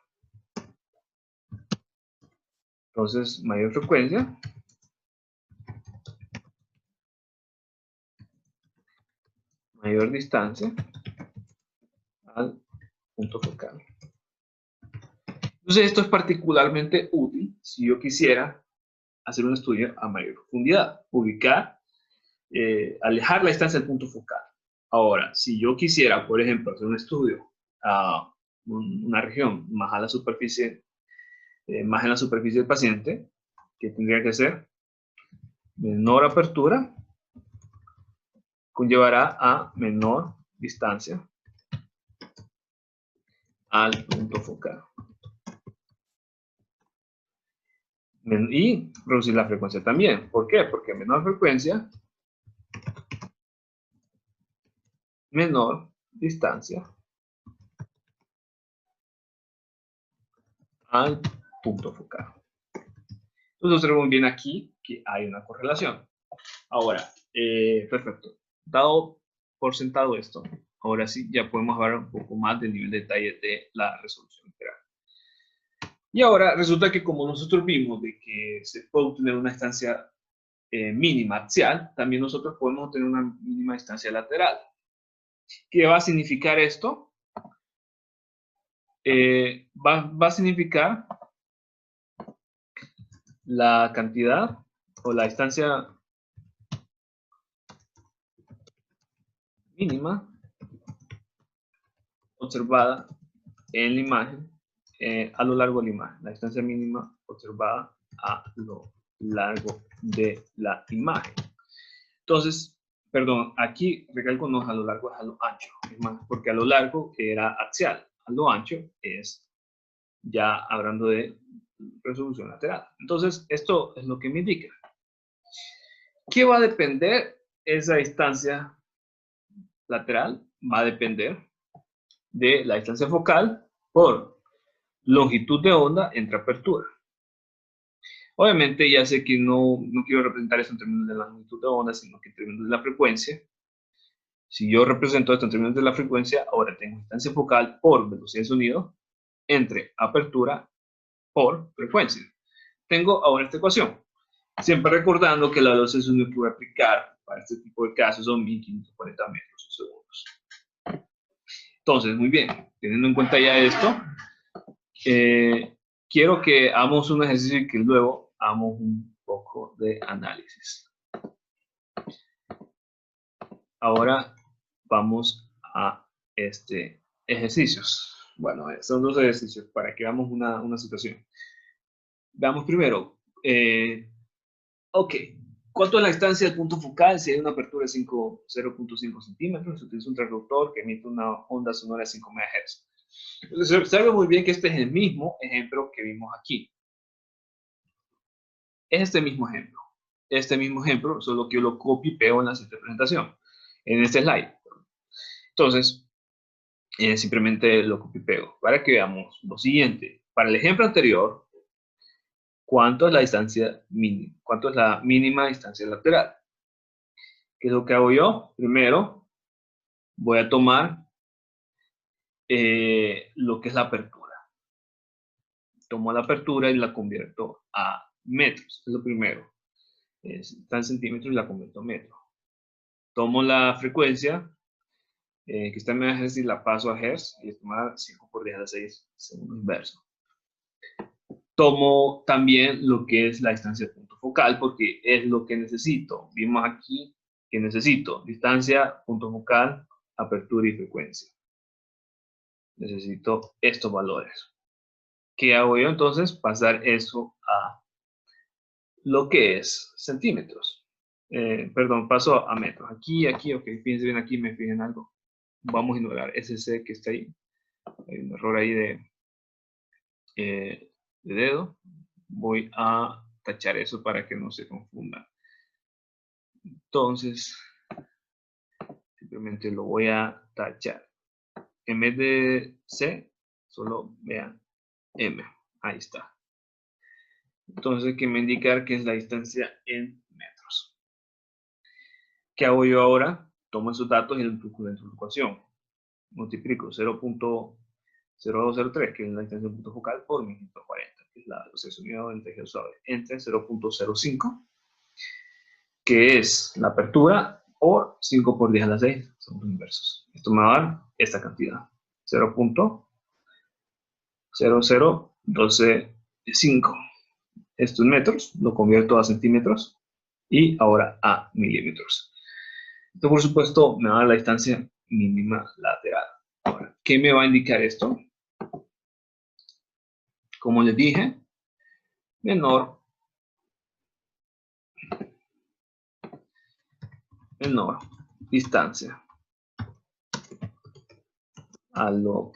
Entonces, mayor frecuencia. Mayor distancia al punto focal. Entonces, esto es particularmente útil si yo quisiera hacer un estudio a mayor profundidad, ubicar, alejar la distancia del punto focal. Ahora, si yo quisiera, por ejemplo, hacer un estudio a una región más a la superficie, más en la superficie del paciente, ¿qué tendría que hacer? Menor apertura conllevará a menor distancia al punto focal. Y reducir la frecuencia también. ¿Por qué? Porque menor frecuencia, menor distancia al punto focal. Entonces observamos bien aquí que hay una correlación. Ahora, perfecto. Dado por sentado esto, ahora sí ya podemos hablar un poco más del nivel de detalle de la resolución integral. Y ahora resulta que como nosotros vimos de que se puede obtener una distancia mínima axial, también nosotros podemos obtener una mínima distancia lateral. ¿Qué va a significar esto? Va a significar la cantidad o la distancia mínima observada en la imagen a lo largo de la imagen, la distancia mínima observada a lo largo de la imagen. Entonces, perdón, aquí recalco no es a lo largo, es a lo ancho, es más, porque a lo largo era axial, a lo ancho es ya hablando de resolución lateral. Entonces, esto es lo que me indica. ¿Qué va a depender esa distancia lateral? Va a depender de la distancia focal por longitud de onda entre apertura. Obviamente ya sé que no quiero representar esto en términos de la longitud de onda, sino que en términos de la frecuencia. Si yo represento esto en términos de la frecuencia, ahora tengo distancia focal por velocidad de sonido entre apertura por frecuencia. Tengo ahora esta ecuación. Siempre recordando que la velocidad de sonido que voy a aplicar para este tipo de casos son 1540 metros segundos. Entonces, muy bien, teniendo en cuenta ya esto, quiero que hagamos un ejercicio y que luego hagamos un poco de análisis. Ahora vamos a ejercicios. Bueno, son dos ejercicios para que veamos una situación. Veamos primero, ok, ¿cuánto es la distancia del punto focal si hay una apertura de 0.5 centímetros? Se utiliza un transductor que emite una onda sonora de 5 MHz. Se observa muy bien que este es el mismo ejemplo que vimos aquí. Es este mismo ejemplo. Este mismo ejemplo, solo que yo lo copio y pego en la siguiente presentación, en este slide. Entonces, simplemente lo copio y pego para que veamos lo siguiente. para el ejemplo anterior, ¿cuánto es la distancia mínima? ¿Cuánto es la mínima distancia lateral? ¿Qué es lo que hago yo? Primero, voy a tomar lo que es la apertura. Tomo la apertura y la convierto a metros. Es lo primero. Está en centímetros y la convierto a metros. Tomo la frecuencia, que está en megahertz, y la paso a hertz, y es tomar 5 por 10 a la 6 segundo inverso. Tomo también lo que es la distancia de punto focal, porque es lo que necesito. Vimos aquí que necesito distancia, punto focal, apertura y frecuencia. Necesito estos valores. ¿Qué hago yo entonces? Pasar eso a lo que es centímetros. Perdón, paso a metros. Aquí, ok, fíjense bien aquí, me fijan algo. Vamos a ignorar ese C que está ahí. Hay un error ahí de dedo. Voy a tachar eso para que no se confunda. Entonces, simplemente lo voy a tachar. En vez de C, solo vean M. Ahí está. Entonces, que me indicar que es la distancia en metros. ¿Qué hago yo ahora? Tomo esos datos y los introduco dentro de la ecuación. Multiplico 0.0203, que es la distancia de punto focal, por 1140, que es la asociación unidad del tejido suave, entre 0.05, que es la apertura, por 5 por 10 a la 6, son los inversos. Esto me va a dar esta cantidad, 0.00125. Esto en metros, lo convierto a centímetros y ahora a milímetros. Esto, por supuesto, me va a dar la distancia mínima lateral. Ahora, ¿qué me va a indicar esto? Como les dije, menor distancia a lo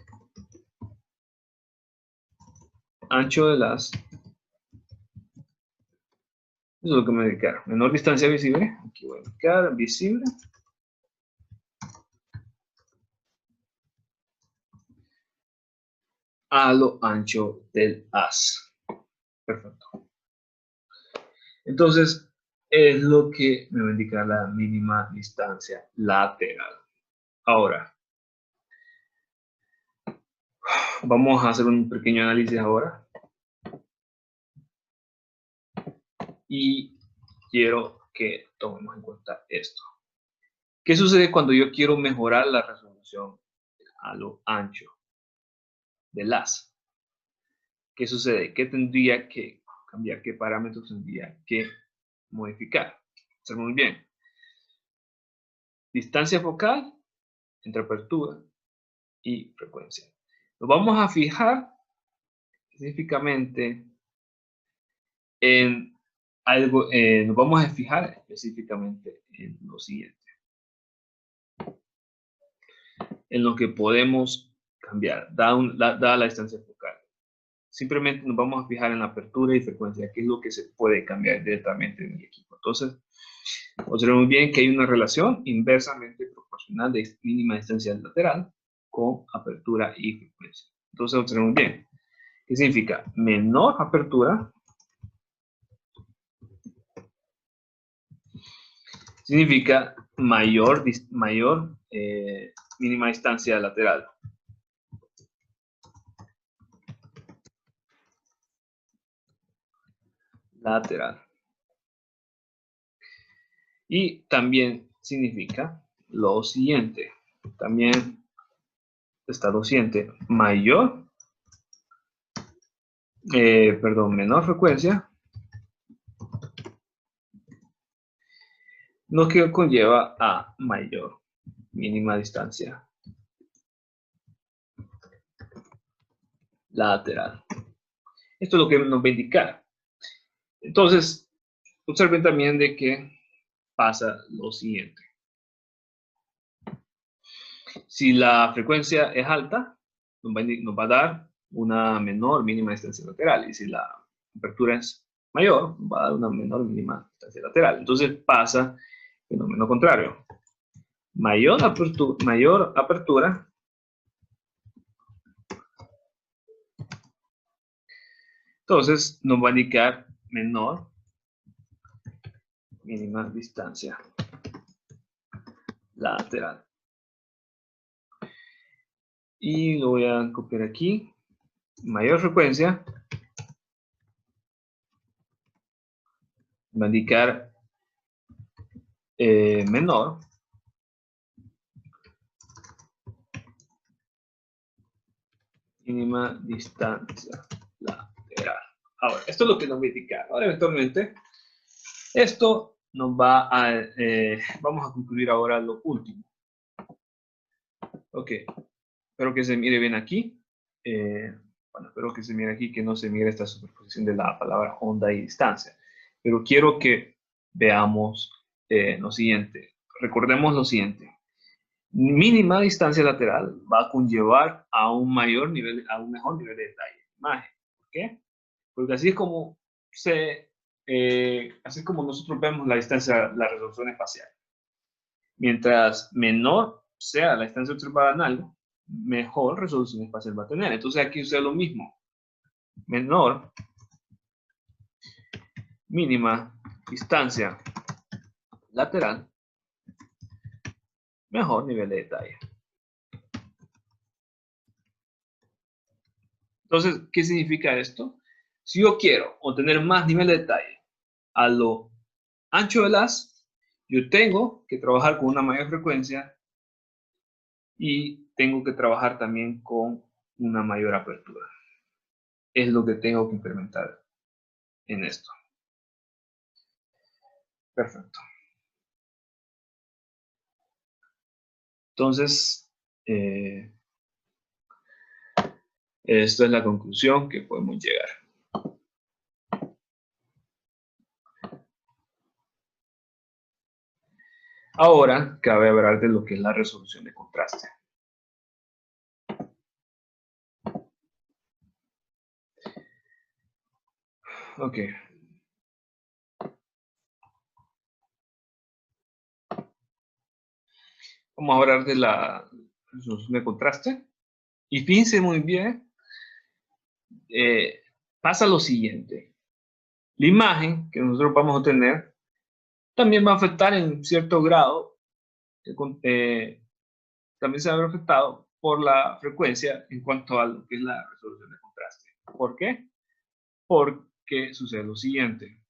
ancho de las. Eso es lo que me voy a indicar. Menor distancia visible. Aquí voy a indicar visible. A lo ancho del haz. Perfecto. Entonces, es lo que me va a indicar la mínima distancia lateral. Ahora, vamos a hacer un pequeño análisis ahora. Y quiero que tomemos en cuenta esto. ¿Qué sucede cuando yo quiero mejorar la resolución a lo ancho del haz? ¿Qué sucede? ¿Qué tendría que cambiar? ¿Qué parámetros tendría que modificar? Observen muy bien. Distancia focal entre apertura y frecuencia. Nos vamos a fijar específicamente en algo, nos vamos a fijar específicamente en lo siguiente. En lo que podemos cambiar, dada la distancia focal. Simplemente nos vamos a fijar en la apertura y frecuencia, que es lo que se puede cambiar directamente en el equipo. Entonces, observen muy bien que hay una relación inversamente proporcional de mínima distancia lateral con apertura y frecuencia. Entonces, observen muy bien. ¿Qué significa? Menor apertura significa mayor mínima distancia lateral. Y también significa lo siguiente. También está lo siguiente. Menor frecuencia. Lo que conlleva a mayor mínima distancia lateral. Esto es lo que nos va a indicar. Entonces, observen también de que pasa lo siguiente. Si la frecuencia es alta, nos va a dar una menor mínima distancia lateral. Y si la apertura es mayor, nos va a dar una menor mínima distancia lateral. Entonces pasa el fenómeno contrario. Mayor apertura Entonces nos va a indicar menor, mínima distancia lateral. Y lo voy a copiar aquí. Mayor frecuencia va a indicar menor mínima distancia lateral. Ahora, esto es lo que nos va a indicar. Ahora, eventualmente, esto nos va a... vamos a concluir ahora lo último. Ok, espero que se mire bien aquí. Bueno, espero que se mire aquí, que no se mire esta superposición de la palabra onda y distancia. Pero quiero que veamos lo siguiente. Recordemos lo siguiente. Mínima distancia lateral va a conllevar a un mayor nivel, a un mejor nivel de detalle de imagen. ¿Por qué? Porque así es como así es como nosotros vemos la distancia, la resolución espacial. Mientras menor sea la distancia observada en algo, mejor resolución espacial va a tener. Entonces aquí sucede lo mismo. Menor mínima distancia lateral, mejor nivel de detalle. Entonces, ¿qué significa esto? Si yo quiero obtener más nivel de detalle a lo ancho del haz, yo tengo que trabajar con una mayor frecuencia y tengo que trabajar también con una mayor apertura. Es lo que tengo que implementar en esto. Perfecto. Entonces, esto es la conclusión que podemos llegar. Ahora, cabe hablar de lo que es la resolución de contraste. Ok. Vamos a hablar de la resolución de contraste. Y fíjense muy bien, pasa lo siguiente. La imagen que nosotros vamos a obtener también va a afectar en cierto grado, también se va a ver afectado por la frecuencia en cuanto a lo que es la resolución de contraste. ¿Por qué? Porque sucede lo siguiente.